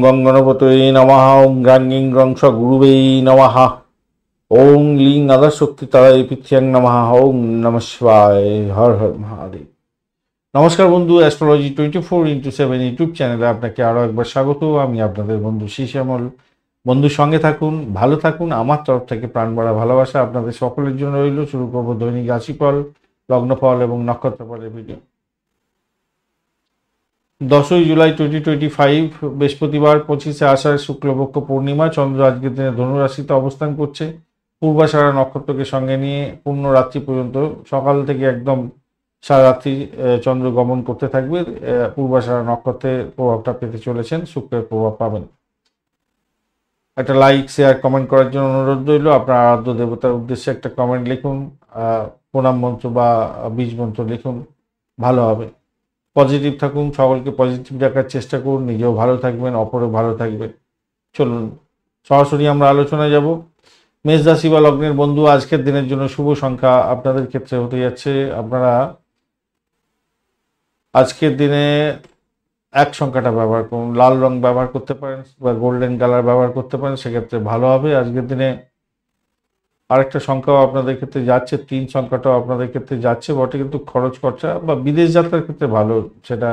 গং গণপতয়ে নমঃ। ওং গ্রাং গিং গ্রং স গুরুবে নমঃ। ওং লিং আদার শক্তি তারায় পৃথ্বীং নমঃ। ওং নমঃ শিবায়। হর হর মহাদেব। নমস্কার বন্ধু, অ্যাস্ট্রোলজি 24x7 ইউটিউব চ্যানেলে আপনাকে আরও একবার স্বাগত। আমি আপনাদের বন্ধু শ্যামল। বন্ধুর সঙ্গে থাকুন, ভালো থাকুন। আমার তরফ থেকে প্রাণ ভরা ভালোবাসা আপনাদের সকলের জন্য রইল। শুরু করব দৈনিক রাশিফল, লগ্নফল এবং নক্ষত্রফলের ভিডিও। 10ই জুলাই 2025 বৃহস্পতিবার, 25শে আষাঢ় শুক্লপক্ষ পূর্ণিমা। চন্দ্র আজকের দিনে ধনু রাশিতে অবস্থান করছে পূর্বাষাঢ়া নক্ষত্রকে সঙ্গে নিয়ে পূর্ণ রাত্রি পর্যন্ত। সকাল থেকে একদম সারা রাত্রি চন্দ্র গমন করতে থাকবে। পূর্বাষাঢ়া নক্ষত্রের প্রভাবটা পেতে চলেছেন, শুক্রের প্রভাব পাবেন। একটা লাইক, শেয়ার, কমেন্ট করার জন্য অনুরোধ রইল। আপনার আরাধ্য দেবতার উদ্দেশ্যে একটা কমেন্ট লিখুন, প্রণাম মন্ত্র বা বীজ মন্ত্র লিখুন, ভালো হবে। পজিটিভ থাকুন, সকলকে পজিটিভ রাখার চেষ্টা করুন, নিজেও ভালো থাকবেন, অপরও ভালো থাকবেন। চলুন সরাসরি আমরা আলোচনায় যাব। মেষ রাশি বা লগ্নের বন্ধু, আজকের দিনের জন্য শুভ সংখ্যা আপনাদের ক্ষেত্রে হতে যাচ্ছে, আপনারা আজকের দিনে 1 সংখ্যাটা ব্যবহার করুন। লাল রং ব্যবহার করতে পারেন বা গোল্ডেন কালার ব্যবহার করতে পারেন, সেক্ষেত্রে ভালো হবে। আজকের দিনে আরেকটা সংখ্যাও আপনাদের ক্ষেত্রে যাচ্ছে, 3 সংখ্যাটাও আপনাদের ক্ষেত্রে যাচ্ছে বটে, কিন্তু খরচ খরচা বা বিদেশ যাত্রার ক্ষেত্রে ভালো। সেটা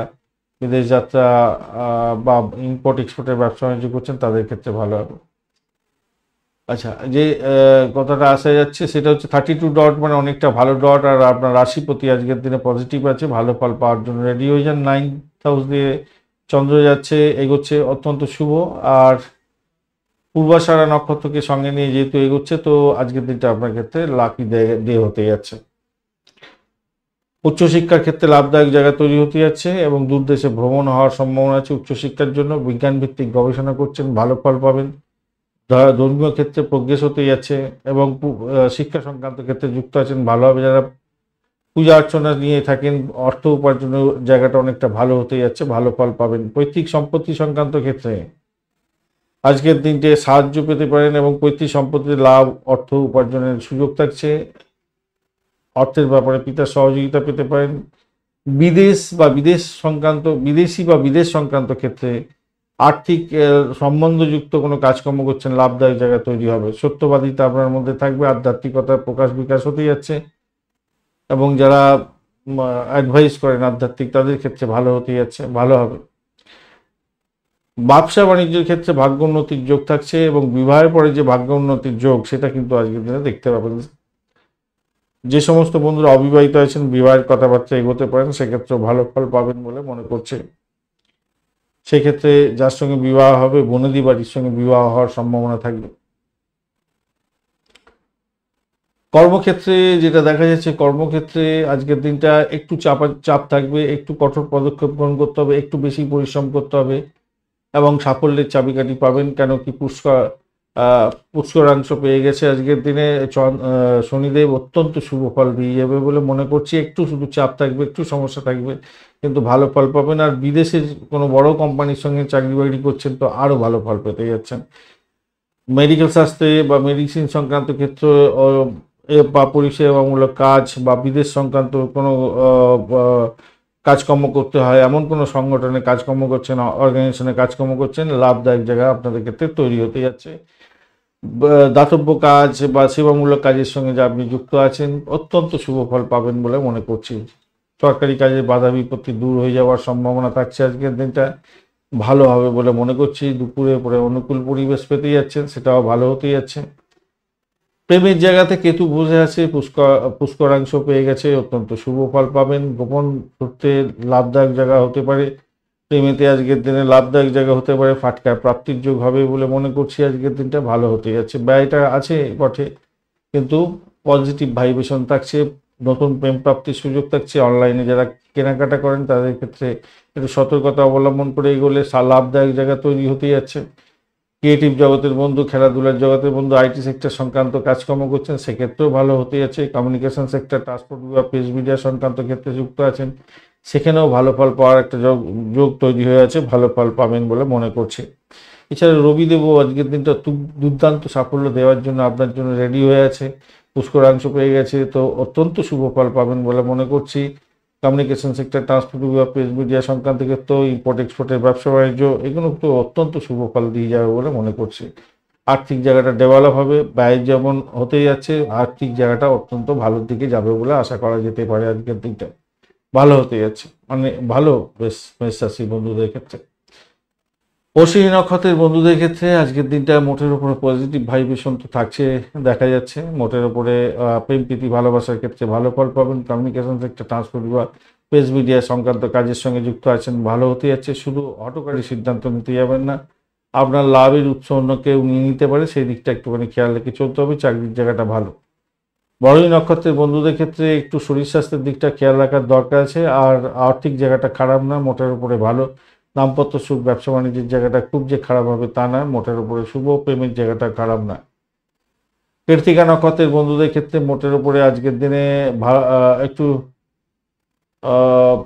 বিদেশ যাত্রা বা ইম্পোর্ট এক্সপোর্টের ব্যবসা বাণিজ্য করছেন তাদের ক্ষেত্রে ভালো হবে। আচ্ছা, যে কথাটা আসা যাচ্ছে সেটা হচ্ছে 32 ডট, মানে অনেকটা ভালো ডট। আর আপনার রাশিপতি আজকের দিনে পজিটিভ আছে, ভালো ফল পাওয়ার জন্য রেডি হয়ে যান। 9th হাউস দিয়ে চন্দ্র যাচ্ছে, এগোচ্ছে, অত্যন্ত শুভ। আর পূর্বাষাঢ়া নক্ষত্রকে সঙ্গে নিয়ে যেহেতু এগোচ্ছে, তো আজকের দিনটা আপনার ক্ষেত্রে লাকি ডে হতে যাচ্ছে। উচ্চশিক্ষার ক্ষেত্রে লাভদায়ক জায়গা তৈরি হতে যাচ্ছে এবং দূর দেশে ভ্রমণ হওয়ার সম্ভাবনা আছে। উচ্চশিক্ষার জন্য বিজ্ঞান ভিত্তিক গবেষণা করছেন, ভালো ফল পাবেন। ধর্মীয় ক্ষেত্রে প্রোগ্রেস হতে যাচ্ছে এবং শিক্ষা সংক্রান্ত ক্ষেত্রে যুক্ত আছেন, ভালো হবে। যারা পূজা অর্চনা নিয়ে থাকেন, অর্থ উপার্জনের জায়গাটা অনেকটা ভালো হতে যাচ্ছে, ভালো ফল পাবেন। পৈতৃক সম্পত্তি সংক্রান্ত ক্ষেত্রে আজকের দিনটি সাহায্য পেতে পারেন এবং পৈতৃক সম্পত্তির লাভ, অর্থ উপার্জনের সুযোগ থাকছে। অর্থের ব্যাপারে পিতার সহযোগিতা পেতে পারেন। বিদেশি বা বিদেশ সংক্রান্ত ক্ষেত্রে আর্থিক সম্বন্ধযুক্ত কোনো কাজকর্ম করছেন, লাভদায়ক জায়গা তৈরি হবে। সত্যবাদিতা আপনার মধ্যে থাকবে, আধ্যাত্মিকতার প্রকাশ বিকাশ হতে যাচ্ছে এবং যারা অ্যাডভাইস করেন আধ্যাত্মিক, তাদের ক্ষেত্রে ভালো হতে যাচ্ছে, ভালো হবে। ব্যবসা বাণিজ্যের ক্ষেত্রে ভাগ্য উন্নতির যোগ থাকছে এবং বিবাহের পরে যে ভাগ্য উন্নতির যোগ, সেটা কিন্তু আজকের দিনে দেখতে পাবেন। যে সমস্ত বন্ধুরা অবিবাহিত আছেন, বিবাহের কথাবার্তা এগোতে পারেন, সেক্ষেত্রে ভালো ফল পাবেন বলে মনে করছে। সেক্ষেত্রে যার সঙ্গে বিবাহ হবে, বনেদি বাড়ির সঙ্গে বিবাহ হওয়ার সম্ভাবনা থাকবে। কর্মক্ষেত্রে যেটা দেখা যাচ্ছে, কর্মক্ষেত্রে আজকের দিনটা একটু চাপ থাকবে, একটু কঠোর পদক্ষেপ গ্রহণ করতে হবে, একটু বেশি পরিশ্রম করতে হবে এবং সাফল্যের চাবিকাঠি পাবেন। কেন কি পুষ্করাংশ পেয়ে গেছে আজকের দিনে শনিদেব, অত্যন্ত শুভ ফল দিয়ে যাবে বলে মনে করছি। একটু শুধু চাপ থাকবে, একটু সমস্যা থাকবে, কিন্তু ভালো ফল পাবেন। আর বিদেশের কোনো বড় কোম্পানির সঙ্গে চাকরি বাকরি করছেন তো আরও ভালো ফল পেতে যাচ্ছেন। মেডিকেল শাস্ত্রে বা মেডিসিন সংক্রান্ত ক্ষেত্রে বা পরিষেবামূলক কাজ বা বিদেশ সংক্রান্ত কোনো কাজকর্ম করতে হয় এমন কোনো সংগঠনে কাজকর্ম করছেন, অর্গানাইজেশনে কাজকর্ম করছেন, লাভদায়ক জায়গা আপনাদের ক্ষেত্রে তৈরি হতে যাচ্ছে। দাতব্য কাজ বা সেবামূলক কাজের সঙ্গে যা আপনি যুক্ত আছেন, অত্যন্ত শুভ ফল পাবেন বলে মনে করছি। সরকারি কাজে বাধা বিপত্তি দূর হয়ে যাওয়ার সম্ভাবনা থাকছে আজকের দিনটা, ভালো হবে বলে মনে করছি। দুপুরে পরে অনুকূল পরিবেশ পেতে যাচ্ছেন, সেটাও ভালো হতে যাচ্ছে। প্রেমের জায়গাতে কেতু বসে আছে, পুষ্করাংশ পেয়ে গেছে, অত্যন্ত শুভ ফল পাবেন। গোপন সূত্রে লাভদায়ক জায়গা হতে পারে, প্রেমেতে আজকের দিনে লাভদায়ক জায়গা হতে পারে, ফাটকা প্রাপ্তির যোগ হবে বলে মনে করছি। আজকের দিনটা ভালো হতে যাচ্ছে। ব্যয়টা আছে বটে, কিন্তু পজিটিভ ভাইব্রেশন থাকছে, নতুন প্রেম প্রাপ্তির সুযোগ থাকছে। অনলাইনে যারা কেনাকাটা করেন তাদের ক্ষেত্রে একটু সতর্কতা অবলম্বন করে এগোলে লাভদায়ক জায়গা তৈরি হতে যাচ্ছে। ক্রিয়েটিভ জগতের বন্ধু, খেলাধুলার জগতের বন্ধু, আইটি সেক্টর সংক্রান্ত কাজকর্ম করছেন, সেক্ষেত্রেও ভালো হতে যাচ্ছে। কমিউনিকেশন সেক্টর, ট্রান্সপোর্ট বিভাগ, প্রেস মিডিয়া সংক্রান্ত ক্ষেত্রে যুক্ত আছেন, সেখানেও ভালো ফল পাওয়ার একটা যোগ তৈরি হয়ে আছে, ভালো ফল পাবেন বলে মনে করছি। এছাড়া রবিদেবও আজকের দিনটা দুর্দান্ত সাফল্য দেওয়ার জন্য আপনার জন্য রেডি হয়ে আছে, পুষ্করাংশ পেয়ে গেছে, তো অত্যন্ত শুভ ফল পাবেন বলে মনে করছি। কমিউনিকেশন সেক্টর, ট্রান্সপোর্ট বিভাগ, প্রেস মিডিয়া সংক্রান্ত ক্ষেত্রে, ইম্পোর্ট এক্সপোর্টের ব্যবসা বাণিজ্য, এগুলো তো অত্যন্ত শুভ ফল দিয়ে যাবে বলে মনে করছি। আর্থিক জায়গাটা ডেভেলপ হবে, ব্যয় যেমন হতে যাচ্ছে, আর্থিক জায়গাটা অত্যন্ত ভালোর দিকে যাবে বলে আশা করা যেতে পারে। আজকের দিনটা ভালো হতে যাচ্ছে, মানে ভালো বেশ মেষ রাশির বন্ধুদের ক্ষেত্রে। অশ্বিনী নক্ষত্রের বন্ধুদের ক্ষেত্রে আজকের দিনটা মোটের উপরে পজিটিভ ভাইব্রেশন তো থাকছে, দেখা যাচ্ছে। মোটের উপরে প্রেম প্রীতি ভালোবাসার ক্ষেত্রে ভালো ফল পাবেন। কমিউনিকেশন সেক্টর, ট্রান্সপোর্ট বিভাগ, প্রেস মিডিয়া সংক্রান্ত কাজের সঙ্গে যুক্ত আছেন, ভালো হতে যাচ্ছে। শুধু হঠকারী সিদ্ধান্ত নিতে যাবেন না, আপনার লাভের উৎস অন্য কেউ নিয়ে নিতে পারে, সেই দিকটা একটুখানি খেয়াল রেখে চলতে হবে। চাকরির জায়গাটা ভালো। বরোই নক্ষত্রের বন্ধুদের ক্ষেত্রে একটু শরীর স্বাস্থ্যের দিকটা খেয়াল রাখার দরকার আছে। আর আর্থিক জায়গাটা খারাপ না, মোটের উপরে ভালো। দাম্পত্য সুখ, ব্যবসা বাণিজ্যের জায়গাটা খুব যে খারাপ হবে তা না, মোটের উপরে শুভ। প্রেমের জায়গাটা খারাপ না। কৃত্তিকা নক্ষত্রের বন্ধুদের ক্ষেত্রে মোটের উপরে আজকের দিনে একটু আহ,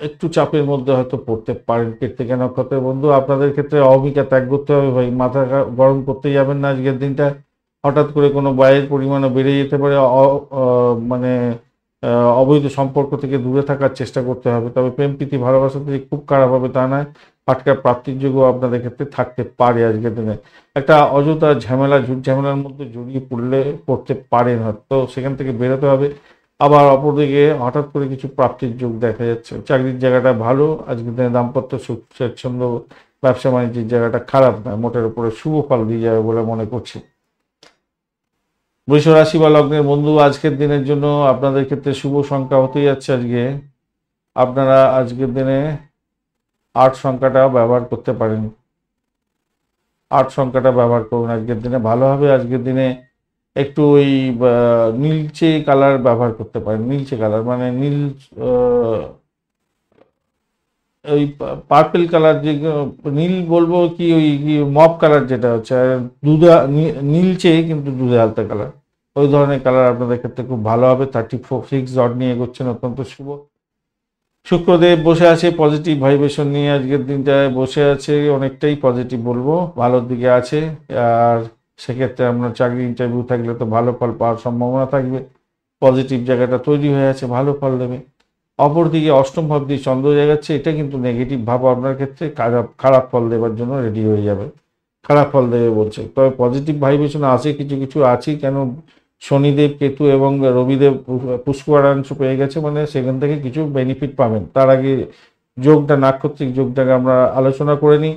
একটু চাপের মধ্যে হয়তো পড়তে পারেন। কৃত্তিকা নক্ষত্রের বন্ধু, আপনাদের ক্ষেত্রে অহমিকা ত্যাগ করতে হবে ভাই, মাথা গরম করতে যাবেন না আজকের দিনটা। হঠাৎ করে কোনো ব্যয়ের পরিমাণও বেড়ে যেতে পারে, মানে অবৈধ সম্পর্ক থেকে দূরে থাকার চেষ্টা করতে হবে। তবে প্রেম প্রীতি ভালোবাসা থেকে খুব খারাপ হবে তা নয়, ফাটকা প্রাপ্তির যোগ্য আপনাদের ক্ষেত্রে থাকতে পারে আজকের দিনে। একটা অযথা ঝামেলা, ঝুট ঝামেলার মধ্যে জড়িয়ে পড়তে পারেন, হয়তো সেখান থেকে বেরোতে হবে। আবার অপরদিকে হঠাৎ করে কিছু প্রাপ্তির যোগ দেখা যাচ্ছে। চাকরির জায়গাটা ভালো আজকের দিনে। দাম্পত্য সুখ স্বাচ্ছন্দ্য, ব্যবসা বাণিজ্যের জায়গাটা খারাপ নয়, মোটের উপরে শুভ ফল দিয়ে যাবে বলে মনে করছি। বৃষ রাশি বা লগ্নের বন্ধু, আজকের দিনের জন্য আপনাদের ক্ষেত্রে শুভ সংখ্যা হতে যাচ্ছে আজকে। আপনারা আজকের দিনে 8 সংখ্যাটা ব্যবহার করতে পারেন। 8 সংখ্যাটা ব্যবহার করুন আজকের দিনে, ভালো হবে। আজকের দিনে একটু ওই নীলচে কালার ব্যবহার করতে পারেন। নীলচে কালার মানে নীল, ওই পার্পেল কালার, যে নীল বলবো কি, ওই মপ কালার যেটা হচ্ছে, আর দুধা নীলচে কিন্তু দুধে হালতা কালার, ওই ধরনের কালার আপনাদের ক্ষেত্রে খুব ভালো হবে। 34 জড নিয়ে এগোচ্ছেন, অত্যন্ত শুভ। শুক্রদেব বসে আছে পজিটিভ ভাইব্রেশন নিয়ে, আজকের দিনটায় বসে আছে, অনেকটাই পজিটিভ বলবো, ভালোর দিকে আছে। আর সেক্ষেত্রে আপনার চাকরি ইন্টারভিউ থাকলে তো ভালো ফল পাওয়ার সম্ভাবনা থাকবে। পজিটিভ জায়গাটা তৈরি হয়ে আছে, ভালো ফল দেবে। অপরদিকে অষ্টম ভাব দিয়ে চন্দ্র জাগাচ্ছে, এটা কিন্তু নেগেটিভ ভাব আপনার ক্ষেত্রে খারাপ ফল দেওয়ার জন্য রেডি হয়ে যাবে, খারাপ ফল দেবে বলছে। তবে পজিটিভ ভাইব্রেশন আছে, কিছু কিছু আছে, কেন শনিদেব, কেতু এবং রবিদেব পুষ্করাংশ পেয়ে গেছে, মানে সেখান থেকে কিছু বেনিফিট পাবেন। তার আগে যোগটা, নাক্ষত্রিক যোগটাকে আমরা আলোচনা করে নিই।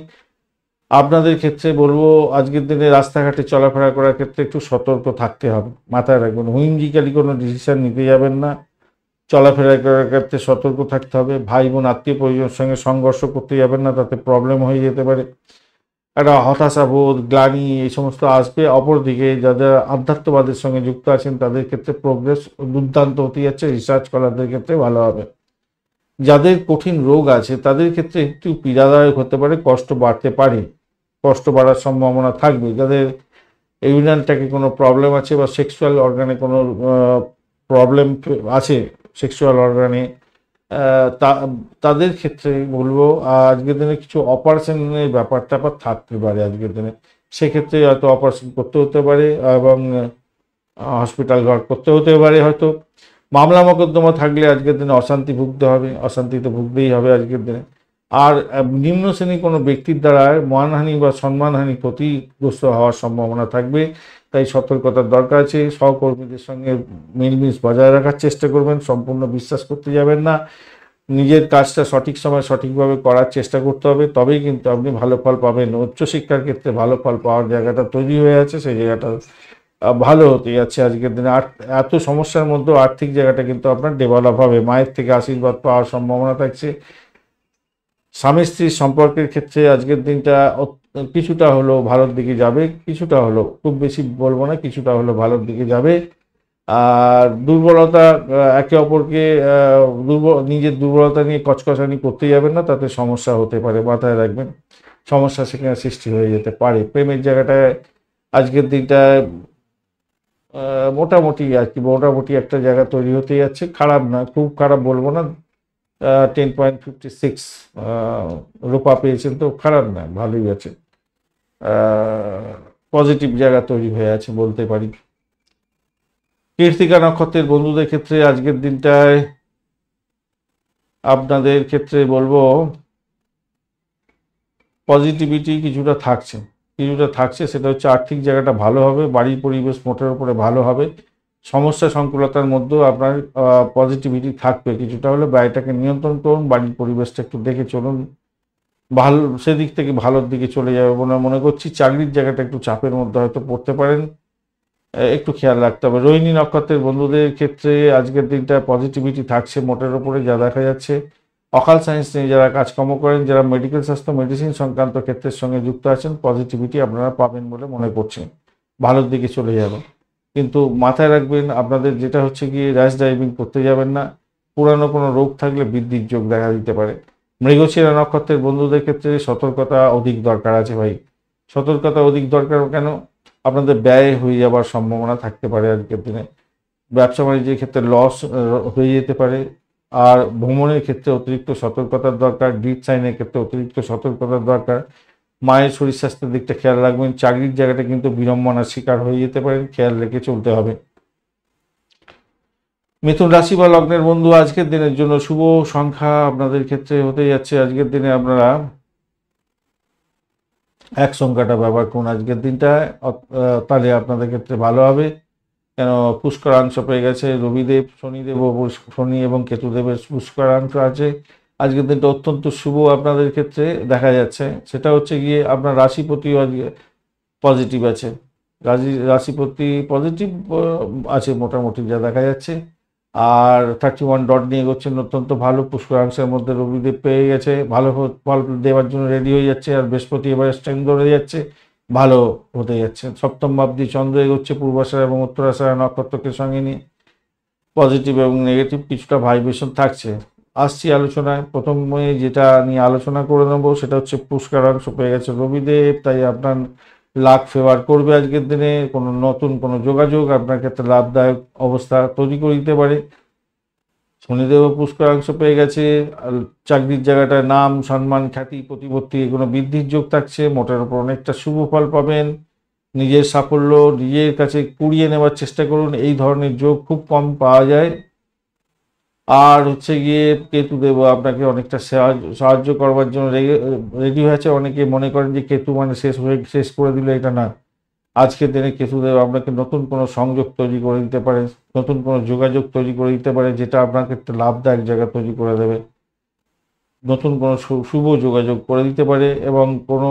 আপনাদের ক্ষেত্রে বলবো আজকের দিনে রাস্তাঘাটে চলাফেরা করার ক্ষেত্রে একটু সতর্ক থাকতে হবে, মাথায় রাখবেন। হুইমজিক্যালি কোনো ডিসিশন নিতে যাবেন না, চলাফেরা করার ক্ষেত্রে সতর্ক থাকতে হবে। ভাই বোন আত্মীয় পরিজনের সঙ্গে সংঘর্ষ করতে যাবেন না, তাতে প্রবলেম হয়ে যেতে পারে। একটা হতাশা বোধ, গ্লানি, এই সমস্ত আসবে। অপরদিকে যাদের আধ্যাত্মবাদের সঙ্গে যুক্ত আছেন তাদের ক্ষেত্রে প্রোগ্রেস দুর্দান্ত হতে যাচ্ছে। রিসার্চ করাদের ক্ষেত্রে ভালো হবে। যাদের কঠিন রোগ আছে তাদের ক্ষেত্রে একটু পীড়াদায়ক হতে পারে, কষ্ট বাড়তে পারে, কষ্ট বাড়ার সম্ভাবনা থাকবে। যাদের ইউরিনালটাকে কোনো প্রবলেম আছে বা সেক্সুয়াল অর্গানে কোনো প্রবলেম আছে, সেক্সুয়াল অর্গানে, তাদের ক্ষেত্রে বলবো আজকের দিনে কিছু অপারেশনের ব্যাপার ট্যাপার থাকতে পারে আজকের দিনে। সেক্ষেত্রে হয়তো অপারেশন করতে হতে পারে এবং হসপিটাল ঘর করতে হতে পারে হয়তো। মামলা মোকদ্দমা থাকলে আজকের দিনে অশান্তি ভুগতে হবে, অশান্তিতে ভুগতেই হবে আজকের দিনে। আর নিম্ন শ্রেণীর কোনো ব্যক্তির দ্বারা মানহানি বা সম্মানহানি ক্ষতিগ্রস্ত হওয়ার সম্ভাবনা থাকবে, তাই সতর্কতার দরকার আছে। সহকর্মীদের সঙ্গে মিলমিশ বজায় রাখার চেষ্টা করবেন, সম্পূর্ণ বিশ্বাস করতে যাবেন না। নিজের কাজটা সঠিক সময় সঠিকভাবে করার চেষ্টা করতে হবে, তবেই কিন্তু আপনি ভালো ফল পাবেন। উচ্চশিক্ষার ক্ষেত্রে ভালো ফল পাওয়ার জায়গাটা তৈরি হয়ে আছে, সেই জায়গাটা ভালো হতে যাচ্ছে আজকের দিনে। এত সমস্যার মধ্যেও আর্থিক জায়গাটা কিন্তু আপনার ডেভেলপ হবে। মায়ের থেকে আশীর্বাদ পাওয়ার সম্ভাবনা থাকছে। স্বামী স্ত্রীর সম্পর্কের ক্ষেত্রে আজকের দিনটা কিছুটা হলো ভালোর দিকে যাবে, কিছুটা হলো, খুব বেশি বলবো না, কিছুটা হলো ভালোর দিকে যাবে। আর দুর্বলতা, একে অপরকে নিজের দুর্বলতা নিয়ে কচকচানি করতে যাবেন না, তাতে সমস্যা হতে পারে, মাথায় রাখবেন। সমস্যা সেখানে সৃষ্টি হয়ে যেতে পারে। প্রেমের জায়গাটায় আজকের দিনটায় মোটামুটি আর কি, মোটামুটি একটা জায়গা তৈরি হতে যাচ্ছে, খারাপ না, খুব খারাপ বলবো না। 10.56 রূপা পেয়েছেন, তো খারাপ না, ভালোই আছে। পজিটিভ জায়গা তৈরি হয়ে আছে বলতে পারি। কৃত্তিকা নক্ষত্রের বন্ধুদের ক্ষেত্রে আজকের দিনটায় আপনাদের ক্ষেত্রে বলবো পজিটিভিটি কিছুটা থাকছে, সেটা হচ্ছে আর্থিক জায়গাটা ভালো হবে, বাড়ির পরিবেশ মোটের উপরে ভালো হবে। সমস্যা সংকুলতার মধ্যেও আপনার পজিটিভিটি থাকবে, কিছুটা হলে ব্যয়টাকে নিয়ন্ত্রণ করুন, বাড়ির পরিবেশটা একটু দেখে চলুন, ভালো সেদিক থেকে ভালোর দিকে চলে যাবে বলে মনে করছি। চাকরির জায়গাটা একটু চাপের মধ্যে হয়তো পড়তে পারেন, একটু খেয়াল রাখতে হবে। রোহিণী নক্ষত্রের বন্ধুদের ক্ষেত্রে আজকের দিনটা পজিটিভিটি থাকছে মোটের ওপরে যা দেখা যাচ্ছে। অকাল সায়েন্স নিয়ে যারা কাজকর্ম করেন, যারা মেডিকেল স্বাস্থ্য মেডিসিন সংক্রান্ত ক্ষেত্রের সঙ্গে যুক্ত আছেন, পজিটিভিটি আপনারা পাবেন বলে মনে করছেন, ভালোর দিকে চলে যাবে। কিন্তু মাথায় রাখবেন, আপনাদের যেটা হচ্ছে গিয়ে র্যাশ ড্রাইভিং করতে যাবেন না, পুরানো কোনো রোগ থাকলে বৃদ্ধির যোগ দেখা দিতে পারে। মৃগশিরা নক্ষত্রের বন্ধুদের ক্ষেত্রে সতর্কতা অধিক দরকার আছে ভাই। সতর্কতা অধিক দরকার কেন? আপনাদের ব্যয় হয়ে যাওয়ার সম্ভাবনা থাকতে পারে আজকের দিনে। ব্যবসা বাণিজ্যের ক্ষেত্রে লস হয়ে যেতে পারে। আর ভ্রমণের ক্ষেত্রে অতিরিক্ত সতর্কতার দরকার, ডিট সাইনের ক্ষেত্রে অতিরিক্ত সতর্কতার দরকার। মায়ের শরীর স্বাস্থ্যের দিকটা খেয়াল রাখবেন। চাকরির জায়গাটা কিন্তু বিড়ম্বনার শিকার হয়ে যেতে পারেন, খেয়াল রেখে চলতে হবে। মিথুন রাশি বা লগ্নের বন্ধু আজকের দিনের জন্য শুভ সংখ্যা আপনাদের ক্ষেত্রে হতে যাচ্ছে, আজকের দিনে আপনারা এক সংখ্যাটা ব্যবহার করুন আজকের দিনটায়, তাহলে আপনাদের ক্ষেত্রে ভালো হবে। কেন পুষ্করাংশ পেয়ে গেছে রবিদেব, শনি এবং কেতুদেবের পুষ্করাংশ আছে। আজকের দিনটা অত্যন্ত শুভ আপনাদের ক্ষেত্রে দেখা যাচ্ছে। সেটা হচ্ছে গিয়ে আপনার রাশিপতিও আজকে পজিটিভ আছে, রাশিপতি পজিটিভ আছে মোটামুটি যা দেখা যাচ্ছে। আর 31 ডট নিয়ে করছেন, অত্যন্ত ভালো। পুষ্করাংশের মধ্যে রবিদেব পেয়ে গেছে, ভালো ফল দেওয়ার জন্য রেডি হয়ে যাচ্ছে। আর বৃহস্পতি এবারে স্ট্রেংথ ধরে যাচ্ছে, ভালো হতে যাচ্ছে। সপ্তম ভাবটি চন্দ্র এগোচ্ছে পূর্বাষাঢ়া এবং উত্তরাষাঢ়া নক্ষত্রকে সঙ্গে নিয়ে। পজিটিভ এবং নেগেটিভ কিছুটা ভাইব্রেশন থাকছে। আসছি আলোচনায়, প্রথমে যেটা নিয়ে আলোচনা করে নেবো সেটা হচ্ছে পুষ্করাংশ পেয়ে গেছে রবিদেব, তাই আপনার লাক ফেভার করবে আজকের দিনে। কোনো নতুন কোনো যোগাযোগ আপনার ক্ষেত্রে লাভদায়ক অবস্থা তৈরি করে দিতে পারে। শনিদেব পুষ্করাংশ পেয়ে গেছে, আর চাকরির জায়গাটায় নাম সম্মান খ্যাতি প্রতিপত্তি এগুলো বৃদ্ধির যোগ থাকছে, মোটের উপর অনেকটা শুভ ফল পাবেন। নিজের সাফল্য নিজের কাছে কুড়িয়ে নেওয়ার চেষ্টা করুন, এই ধরনের যোগ খুব কম পাওয়া যায়। আর হচ্ছে গিয়ে কেতুদেব আপনাকে অনেকটা সাহায্য করবার জন্য রেডি হয়েছে। অনেকে মনে করেন যে কেতু মানে শেষ করে দিলে, এটা না। আজকের দিনে কেতুদেব আপনাকে নতুন কোনো সংযোগ তৈরি করে দিতে পারে, নতুন কোনো যোগাযোগ তৈরি করে দিতে পারে, যেটা আপনার ক্ষেত্রে লাভদায়ক জায়গা তৈরি করে দেবে। নতুন কোনো শুভ যোগাযোগ করে দিতে পারে এবং কোনো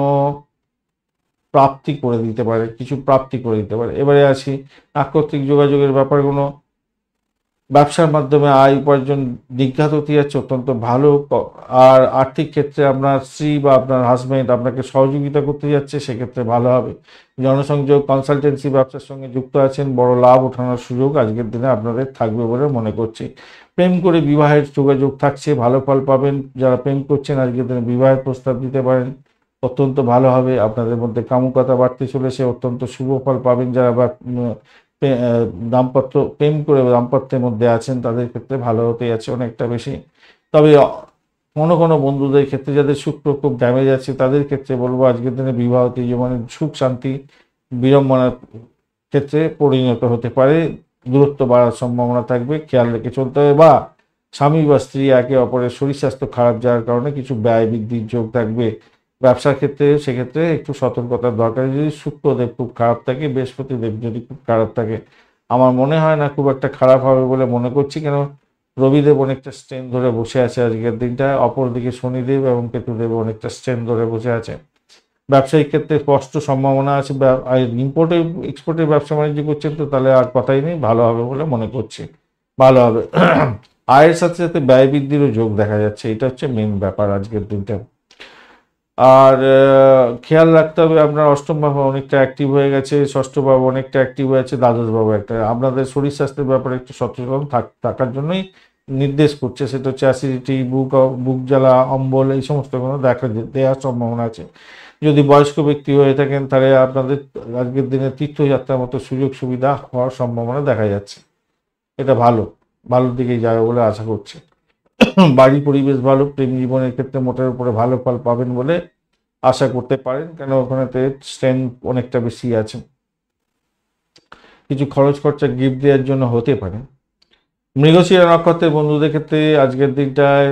প্রাপ্তি করে দিতে পারে, কিছু প্রাপ্তি করে দিতে পারে। এবারে আসি নাক্ষত্রিক যোগাযোগের ব্যাপারগুলো। ব্যবসার মাধ্যমে আয় উপার্জন বিখ্যাত হতে যাচ্ছে, অত্যন্ত ভালো। আর আর্থিক ক্ষেত্রে আপনার স্ত্রী বা আপনার হাজব্যান্ড আপনাকে সহযোগিতা করতে যাচ্ছে, সেক্ষেত্রে ভালো হবে। জনসংযোগ কনসালটেন্সি ব্যবসার সঙ্গে যুক্ত আছেন, বড় লাভ ওঠানোর সুযোগ আজকের দিনে আপনাদের থাকবে বলে মনে করছি। প্রেম করে বিবাহের যোগাযোগ থাকছে, ভালো ফল পাবেন। যারা প্রেম করছেন আজকের দিনে বিবাহের প্রস্তাব দিতে পারেন, অত্যন্ত ভালো হবে। আপনাদের মধ্যে কামুকতা বাড়তে চলেছে, অত্যন্ত শুভ ফল পাবেন। যারা দাম্পত্য প্রেম করে দাম্পত্যের মধ্যে আছেন তাদের ক্ষেত্রে ভালো হতে যাচ্ছে অনেকটা বেশি। তবে কোনো কোনো বন্ধুদের ক্ষেত্রে যাদের শুক্র খুব ড্যামেজ আছে, তাদের ক্ষেত্রে বলবো আজকের দিনে বিবাহিত জীবনে সুখ শান্তি বিড়ম্বনার ক্ষেত্রে পরিণত হতে পারে, দূরত্ব বাড়ার সম্ভাবনা থাকবে, খেয়াল রেখে চলতে হবে। বা স্বামী বা স্ত্রী একে অপরের শরীর স্বাস্থ্য খারাপ যাওয়ার কারণে কিছু ব্যয় বৃদ্ধির যোগ থাকবে। ব্যবসার ক্ষেত্রে সেক্ষেত্রে একটু সতর্কতার দরকার। যদি শুক্রদেব খুব খারাপ থাকে, বৃহস্পতিদেব যদি খুব খারাপ থাকে, আমার মনে হয় না খুব একটা খারাপ হবে বলে মনে করছি। কেন রবিদেব অনেকটা স্ট্রেন ধরে বসে আছে আজকের দিনটা, অপরদিকে শনিদেব এবং কেতুদেব অনেকটা স্ট্রেন ধরে বসে আছে। ব্যবসায়িক ক্ষেত্রে স্পষ্ট সম্ভাবনা আছে। ইম্পোর্টের এক্সপোর্টের ব্যবসা বাণিজ্য করছেন তো তাহলে আর কথাই নেই, ভালো হবে বলে মনে করছি, ভালো হবে। আয়ের সাথে সাথে ব্যয় বৃদ্ধিরও যোগ দেখা যাচ্ছে, এটা হচ্ছে মেন ব্যাপার আজকের দিনটা। আর খেয়াল রাখতে হবে আপনার অষ্টম ভাব অনেকটা অ্যাক্টিভ হয়ে গেছে, ষষ্ঠ ভাব অনেকটা অ্যাক্টিভ হয়েছে, দ্বাদশ ভাব একটা। আপনাদের শরীর স্বাস্থ্যের ব্যাপারে একটু সচেতন থাকার জন্যই নির্দেশ করছে। সেটা হচ্ছে অ্যাসিডিটি, বুক জ্বালা, অম্বল এই সমস্ত কোনো দেওয়ার সম্ভাবনা আছে। যদি বয়স্ক ব্যক্তি হয়ে থাকেন তাহলে আপনাদের আজকের দিনে তীর্থযাত্রার মতো সুযোগ সুবিধা হওয়ার সম্ভাবনা দেখা যাচ্ছে। এটা ভালোর দিকেই যাবে বলে আশা করছি। বাড়ির পরিবেশ ভালো, প্রেম জীবনের ক্ষেত্রে মোটের উপরে ভালো ফল পাবেন বলে আশা করতে পারেন, কেন ওখানেতে স্ট্রেংথ অনেকটা বেশি আছে। কিছু খরচ খরচা গিফট দেওয়ার জন্য হতে পারে। মৃগশিরা নক্ষত্রের বন্ধুদের ক্ষেত্রে আজকের দিনটায়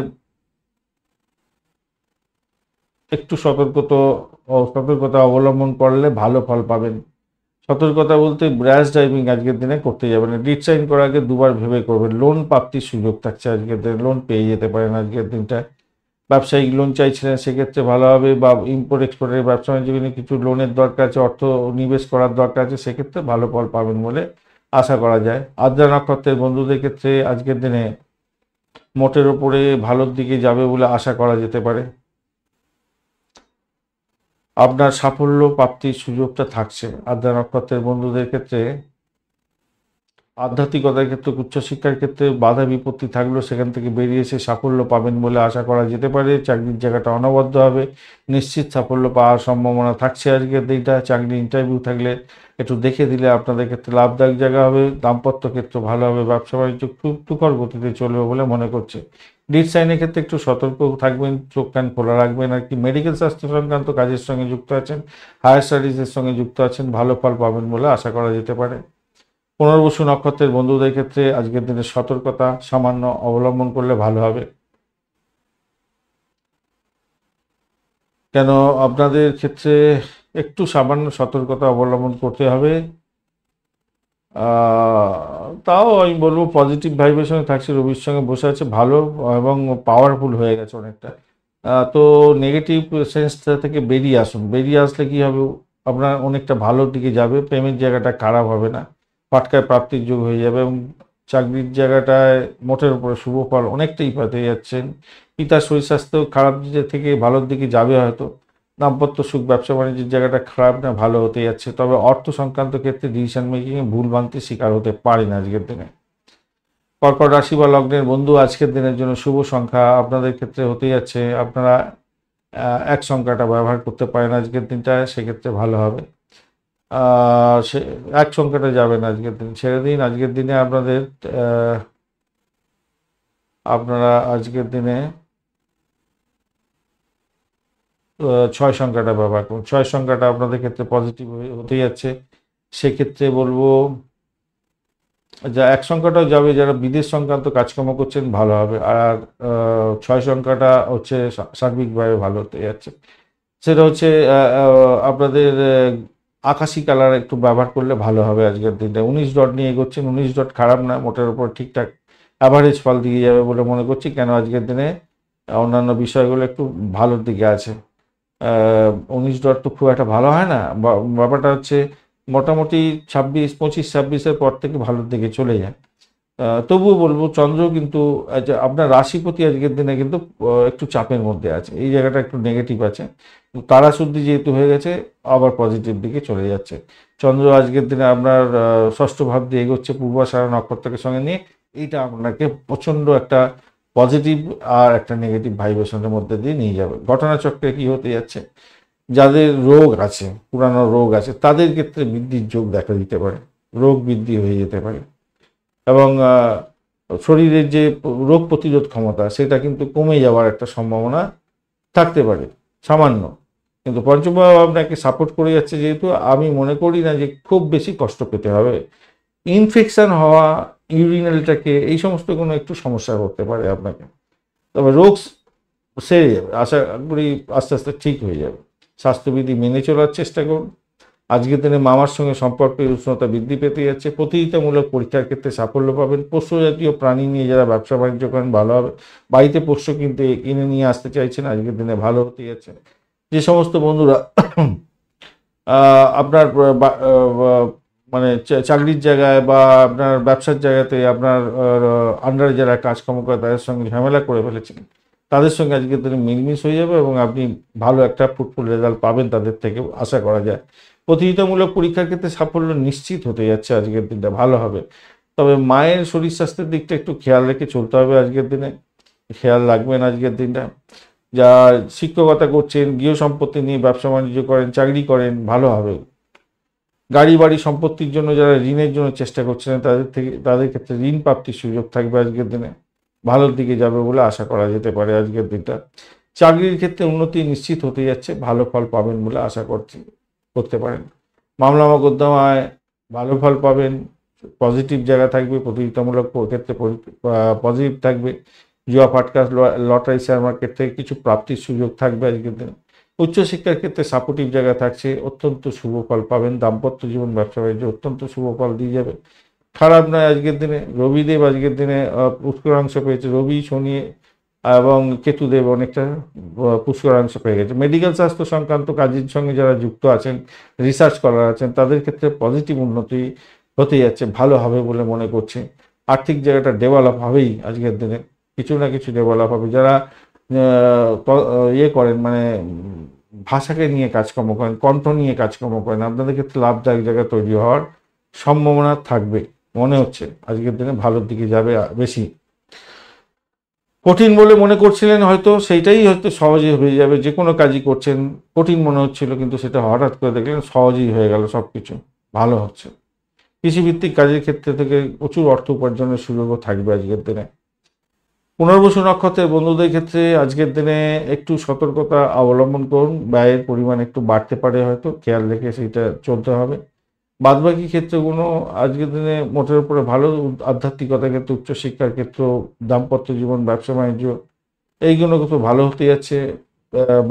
একটু সতর্কতা অবলম্বন করলে ভালো ফল পাবেন। সতর্কতা বলতে র্যাশ ড্রাইভিং আজকের দিনে করতে যাবেন না। ডিড সাইন করার আগে দুবার ভেবে করবেন। লোন প্রাপ্তির সুযোগ থাকছে আজকের দিনে, লোন পেয়ে যেতে পারেন আজকের দিনটায়। ব্যবসায়িক লোন চাইছিলেন সেক্ষেত্রে ভালো হবে, বা ইম্পোর্ট এক্সপোর্টের ব্যবসা বাণিজ্য কিছু লোনের দরকার আছে, অর্থ নিবেশ করার দরকার আছে, সেক্ষেত্রে ভালো ফল পাবেন বলে আশা করা যায়। আদ্রা নক্ষত্রের বন্ধুদের ক্ষেত্রে আজকের দিনে মোটের ওপরে ভালোর দিকে যাবে বলে আশা করা যেতে পারে। আপনার সাফল্য প্রাপ্তির সুযোগটা থাকছে আদ্রা নক্ষত্রের বন্ধুদের ক্ষেত্রে। আধ্যাত্মিকতার ক্ষেত্রে, উচ্চশিক্ষার ক্ষেত্রে বাধা বিপত্তি থাকলেও সেখান থেকে বেরিয়ে এসে সাফল্য পাবেন বলে আশা করা যেতে পারে। চাকরির জায়গাটা অনবদ্য হবে, নিশ্চিত সাফল্য পাওয়ার সম্ভাবনা থাকছে আজকের দিনটা। চাকরি ইন্টারভিউ থাকলে একটু দেখে দিলে আপনাদের ক্ষেত্রে লাভদায়ক জায়গা হবে। দাম্পত্য ক্ষেত্র ভালো হবে, ব্যবসা বাণিজ্য খুব তুখর গতিতে চলবে বলে মনে করছে। ডিড সাইনের ক্ষেত্রে একটু সতর্ক থাকবেন, চোখ কান খোলা রাখবেন আর কি। মেডিকেল স্বাস্থ্য সংক্রান্ত কাজের সঙ্গে যুক্ত আছেন, হায়ার স্টাডিজের সঙ্গে যুক্ত আছেন, ভালো ফল পাবেন বলে আশা করা যেতে পারে। পুনর্বসু নক্ষত্রের বন্ধুদের ক্ষেত্রে আজকের দিনে সতর্কতা সামান্য অবলম্বন করলে ভালো হবে, কেন আপনাদের ক্ষেত্রে একটু সামান্য সতর্কতা অবলম্বন করতে হবে। তাও আমি বলবো পজিটিভ ভাইব্রেশনে থাকছে, রবির সঙ্গে বসে আছে ভালো এবং পাওয়ারফুল হয়ে গেছে অনেকটা। তো নেগেটিভ সেন্সটা থেকে বেরিয়ে আসুন, বেরিয়ে আসলে কি হবে, আপনার অনেকটা ভালোর দিকে যাবে, প্রেমের জায়গাটা খারাপ হবে না, ফাটকায় প্রাপ্তির যোগ হয়ে যাবে এবং চাকরির জায়গাটায় মোটের উপরে শুভ ফল অনেকটাই পেতে যাচ্ছেন। পিতার শরীর স্বাস্থ্য খারাপ দিকে থেকে ভালোর দিকে যাবে হয়তো। দাম্পত্য সুখ, ব্যবসা বাণিজ্যের জায়গাটা খারাপ না ভালো হতে যাচ্ছে, তবে অর্থ সংক্রান্ত ক্ষেত্রে ডিসিশন মেকিংয়ে ভুল ভ্রান্তির শিকার হতে পারেন আজকের দিনে। কর্কট রাশি বা লগ্নের বন্ধু আজকের দিনের জন্য শুভ সংখ্যা আপনাদের ক্ষেত্রে হতে যাচ্ছে, আপনারা এক সংখ্যাটা ব্যবহার করতে পারেন আজকের দিনটায়, সেক্ষেত্রে ভালো হবে। সে এক সংখ্যাটা যাবেন আজকের দিন, ছেড়ে দিন। আজকের দিনে আপনারা আজকের দিনে 6 সংখ্যাটা ব্যবহার করুন। 6 সংখ্যাটা আপনাদের ক্ষেত্রে পজিটিভ হতে যাচ্ছে, সেক্ষেত্রে বলবো যা এক সংখ্যাটাও যাবে যারা বিদেশ সংক্রান্ত কাজকর্ম করছেন ভালো হবে। আর 6 সংখ্যাটা হচ্ছে সার্বিকভাবে ভালো হতে যাচ্ছে, সেটা হচ্ছে আপনাদের আকাশি কালার একটু ব্যবহার করলে ভালো হবে আজকের দিনটা। 19 ডট নিয়ে এগোচ্ছেন, 19 ডট খারাপ না, মোটের উপর ঠিকঠাক অ্যাভারেজ ফল দিয়ে যাবে বলে মনে করছি, কেন আজকের দিনে অন্যান্য বিষয়গুলো একটু ভালোর দিকে আছে। 19 ডট তো খুব একটা ভালো হয় না, ব্যাপারটা হচ্ছে মোটামুটি 25-26-26-এর পর থেকে ভালোর দিকে চলে যায়। তবুও বলবো চন্দ্র কিন্তু আপনার রাশিপতি আজকের দিনে কিন্তু একটু চাপের মধ্যে আছে, এই জায়গাটা একটু নেগেটিভ আছে। তারা শুদ্ধি যেহেতু হয়ে গেছে আবার পজিটিভ দিকে চলে যাচ্ছে। চন্দ্র আজকের দিনে আপনার ষষ্ঠ ভাব দিয়ে এগোচ্ছে পূর্বাষাঢ়া নক্ষত্রকে সঙ্গে নিয়ে, এইটা আপনাকে প্রচণ্ড একটা পজিটিভ আর একটা নেগেটিভ ভাইব্রেশনের মধ্যে দিয়ে নিয়ে যাবে। ঘটনাচক্রে কি হতে যাচ্ছে, যাদের রোগ আছে, পুরানো রোগ আছে, তাদের ক্ষেত্রে বৃদ্ধির যোগ দেখা দিতে পারে, রোগ বৃদ্ধি হয়ে যেতে পারে এবং শরীরের যে রোগ প্রতিরোধ ক্ষমতা সেটা কিন্তু কমে যাওয়ার একটা সম্ভাবনা থাকতে পারে সামান্য। কিন্তু পঞ্চমভাব আপনাকে সাপোর্ট করে যাচ্ছে যেহেতু, আমি মনে করি না যে খুব বেশি কষ্ট পেতে হবে। ইনফেকশন হওয়া, ইউরিনালটাকে এই সমস্ত কোনো একটু সমস্যা করতে পারে আপনাকে, তবে রোগ সেরে যাবে, আশা করি আস্তে আস্তে ঠিক হয়ে যাবে। স্বাস্থ্যবিধি মেনে চলার চেষ্টা করুন। আজকের দিনে মামার সঙ্গে সম্পর্কের উষ্ণতা বৃদ্ধি পেতে যাচ্ছে। প্রতিযোগিতামূলক পরীক্ষার ক্ষেত্রে সাফল্য পাবেন। পোষ্য জাতীয় প্রাণী নিয়ে যারা ব্যবসা বাণিজ্য করেন ভালো হবে। বাড়িতে পোষ্য কিনতে কিনে নিয়ে আসতে চাইছেন, আজকের দিনে ভালো হতে যাচ্ছে। যে সমস্ত বন্ধুরা আপনার মানে চাকরির জায়গায় বা আপনার ব্যবসার জায়গাতে আপনার আন্ডারে যারা কাজকর্ম করে তাদের সঙ্গে ঝামেলা করে ফেলেছেন, তাদের সঙ্গে আজকের দিনে মিলমিশ হয়ে যাবে এবং আপনি ভালো একটা ফ্রুটফুল রেজাল্ট পাবেন, তাদের থেকে আশা করা যায়। প্রতিযোগিতামূলক পরীক্ষার ক্ষেত্রে সাফল্য নিশ্চিত হতে যাচ্ছে, আজকের দিনটা ভালো হবে। তবে মায়ের শরীর স্বাস্থ্যের দিকটা একটু খেয়াল রেখে চলতে হবে আজকের দিনে, খেয়াল রাখবেন আজকের দিনটা। যা শিক্ষকতা করছেন, গৃহ সম্পত্তি নিয়ে ব্যবসা বাণিজ্য করেন, চাকরি করেন, ভালো হবে। গাড়ি বাড়ি সম্পত্তির জন্য যারা ঋণের জন্য চেষ্টা করছেন তাদের ক্ষেত্রে ঋণ প্রাপ্তির সুযোগ থাকবে আজকের দিনে, ভালোর দিকে যাবে বলে আশা করা যেতে পারে আজকের দিনটা। চাকরির ক্ষেত্রে উন্নতি নিশ্চিত হতে যাচ্ছে, ভালো ফল পাবেন বলে আশা করতে পারেন। মামলা মোকদ্দমায় ভালো ফল পাবেন, পজিটিভ জায়গা থাকবে, প্রতিযোগিতামূলক ক্ষেত্রে পজিটিভ থাকবে। জুয়া ফাটকা লটারি শেয়ার মার্কেট থেকে কিছু প্রাপ্তির সুযোগ থাকবে আজকের দিনে। উচ্চশিক্ষার ক্ষেত্রে সাপোর্টিভ জায়গা থাকছে, অত্যন্ত শুভ ফল পাবেন। দাম্পত্য জীবন, ব্যবসা বাণিজ্য অত্যন্ত শুভ ফল দিয়ে যাবে। খারাপ নয় আজকের দিনে। রবিদেব আজকের দিনে পুষ্করাংশ পেয়েছে। রবি, শনি এবং কেতুদেব অনেকটা পুষ্করাংশ পেয়ে গেছে। মেডিকেল স্বাস্থ্য সংক্রান্ত কাজের সঙ্গে যারা যুক্ত আছেন, রিসার্চ করার আছেন, তাদের ক্ষেত্রে পজিটিভ উন্নতি হতে যাচ্ছে, ভালো হবে বলে মনে করছি। আর্থিক জায়গাটা ডেভেলপ হবেই আজকের দিনে, কিছু না কিছু ডেভেলপ হবে। যারা ইয়ে করেন মানে ভাষাকে নিয়ে কাজকর্ম করেন, কণ্ঠ নিয়ে কাজকর্ম করেন, আপনাদের ক্ষেত্রে লাভদায়ক জায়গা তৈরি হওয়ার সম্ভাবনা থাকবে। মনে হচ্ছে আজকের দিনে ভালোর দিকে যাবে বেশি। কঠিন বলে মনে করছিলেন হয়তো, সেইটাই হয়তো সহজে হয়ে যাবে। যে কোনো কাজই করছেন কঠিন মনে হচ্ছিল, কিন্তু সেটা হঠাৎ করে দেখলেন সহজেই হয়ে গেল, সব কিছু ভালো হচ্ছে। কৃষিভিত্তিক কাজের ক্ষেত্রে থেকে প্রচুর অর্থ উপার্জনের সুযোগও থাকবে আজকের দিনে। পুনর্বসু নক্ষত্রের বন্ধুদের ক্ষেত্রে আজকের দিনে একটু সতর্কতা অবলম্বন করুন। ব্যয়ের পরিমাণ একটু বাড়তে পারে, হয়তো খেয়াল রেখে সেইটা চলতে হবে। বাদবাকি ক্ষেত্রগুলো আজকের দিনে মোটের উপরে ভালো। আধ্যাত্মিকতার ক্ষেত্রে, উচ্চশিক্ষার ক্ষেত্র, দাম্পত্য জীবন, ব্যবসা বাণিজ্য এইগুলো তো ভালো হতে যাচ্ছে।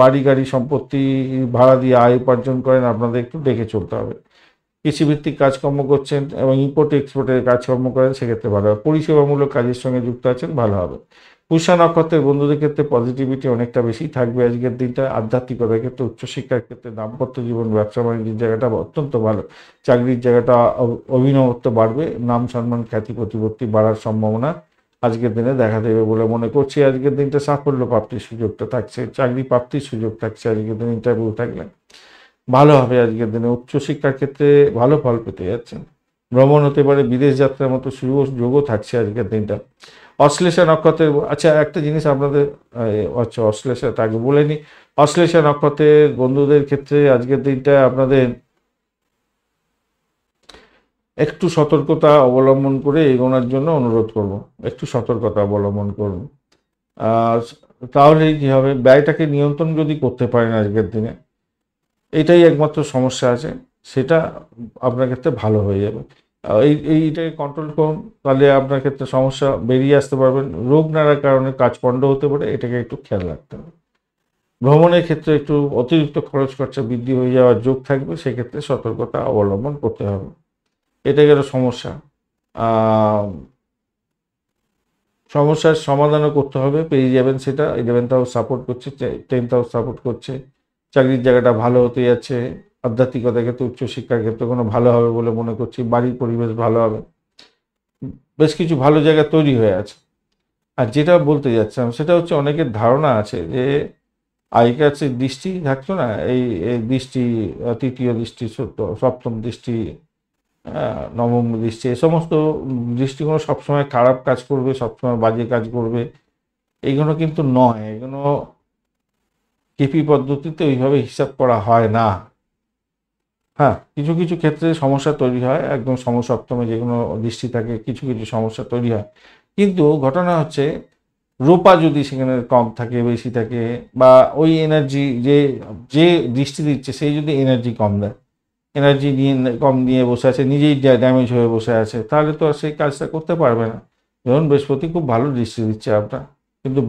বাড়ি গাড়ি সম্পত্তি ভাড়া দিয়ে আয় উপার্জন করেন, আপনাদের একটু দেখে চলতে হবে। কৃষিভিত্তিক কাজকর্ম করছেন এবং ইম্পোর্ট এক্সপোর্টের কাজকর্ম করেন, সেক্ষেত্রে ভালো হবে। পরিষেবামূলক কাজের সঙ্গে যুক্ত আছেন, ভালো হবে। পুষ্যা নক্ষত্রের বন্ধুদের ক্ষেত্রে পজিটিভিটি অনেকটা বেশি থাকবে আজকের দিনটা। আধ্যাত্মিকতার ক্ষেত্রে, উচ্চশিক্ষার ক্ষেত্রে, দাম্পত্য জীবন, ব্যবসা বাণিজ্যের জায়গাটা অত্যন্ত ভালো। চাকরির জায়গাটা অভিনবত্ব বাড়বে, নাম সম্মান খ্যাতি প্রতিপত্তি বাড়ার সম্ভাবনা আজকের দিনে দেখা দেবে বলে মনে করছি। আজকের দিনটা সাফল্য প্রাপ্তির সুযোগটা থাকছে, চাকরি প্রাপ্তির সুযোগ থাকছে। আজকের দিন ইন্টারভিউ থাকলে ভালো হবে। আজকের দিনে উচ্চশিক্ষার ক্ষেত্রে ভালো ফল পেতে যাচ্ছেন। ভ্রমণ হতে পারে, বিদেশ যাত্রার মতো সুযোগও থাকছে আজকের দিনটা। অশ্লেষা নক্ষত্রের, আচ্ছা একটা জিনিস আপনাদের, আচ্ছা অশ্লেষা তাকে বলে নি। অশ্লেষা নক্ষত্রের বন্ধুদের ক্ষেত্রে আজকের দিনটা আপনাদের একটু সতর্কতা অবলম্বন করে এগোনোর জন্য অনুরোধ করব। একটু সতর্কতা অবলম্বন করুন। আর তাহলেই কী হবে, ব্যয়টাকে নিয়ন্ত্রণ যদি করতে পারেন আজকের দিনে, এটাই একমাত্র সমস্যা আছে, সেটা আপনার ক্ষেত্রে ভালো হয়ে যাবে। এইটাকে কন্ট্রোল করুন, তাহলে আপনার ক্ষেত্রে সমস্যা বেরিয়ে আসতে পারবেন। রোগ নাড়ার কারণে কাজ পণ্ড হতে পারে, এটাকে একটু খেয়াল রাখতে হবে। ভ্রমণের ক্ষেত্রে একটু অতিরিক্ত খরচ খরচা বৃদ্ধি হয়ে যাওয়ার যোগ থাকবে, সেক্ষেত্রে সতর্কতা অবলম্বন করতে হবে। এটা গেল সমস্যা। সমস্যার সমাধানও করতে হবে, পেয়ে যাবেন সেটা। 11th হাউস সাপোর্ট করছে, 10th হাউস সাপোর্ট করছে। চাকরির জায়গাটা ভালো হতে যাচ্ছে। আধ্যাত্মিকতার ক্ষেত্রে, উচ্চশিক্ষার ক্ষেত্রে কোনো ভালো হবে বলে মনে করছি। বাড়ির পরিবেশ ভালো হবে, বেশ কিছু ভালো জায়গা তৈরি হয়ে আছে। আর যেটা বলতে যাচ্ছিলাম সেটা হচ্ছে, অনেকের ধারণা আছে যে আগেকার যে দৃষ্টি থাকতো না, এই এই দৃষ্টি, তৃতীয় দৃষ্টি, সপ্তম দৃষ্টি, নবম দৃষ্টি, এই সমস্ত দৃষ্টিগুলো সবসময় খারাপ কাজ করবে, সবসময় বাজে কাজ করবে, এইগুলো কিন্তু নয়। এগুলো কেপি পদ্ধতিতে ওইভাবে হিসাব করা হয় না। হ্যাঁ, কিছু কিছু ক্ষেত্রে সমস্যা তৈরি হয়, একদম সমসপ্তমে যে কোনো দৃষ্টি থাকে, কিছু কিছু সমস্যা তৈরি হয়। কিন্তু ঘটনা হচ্ছে, রূপা যদি সেখানে কম থাকে, বেশি থাকে, বা ওই এনার্জি যে যে দৃষ্টি দিচ্ছে সেই যদি এনার্জি কম দেয়, এনার্জি নিয়ে কম নিয়ে বসে আছে, নিজেই ড্যামেজ হয়ে বসে আছে, তাহলে তো আর সেই কাজটা করতে পারবে না। যেমন বৃহস্পতি খুব ভালো দৃষ্টি দিচ্ছে আপনার, কিন্তু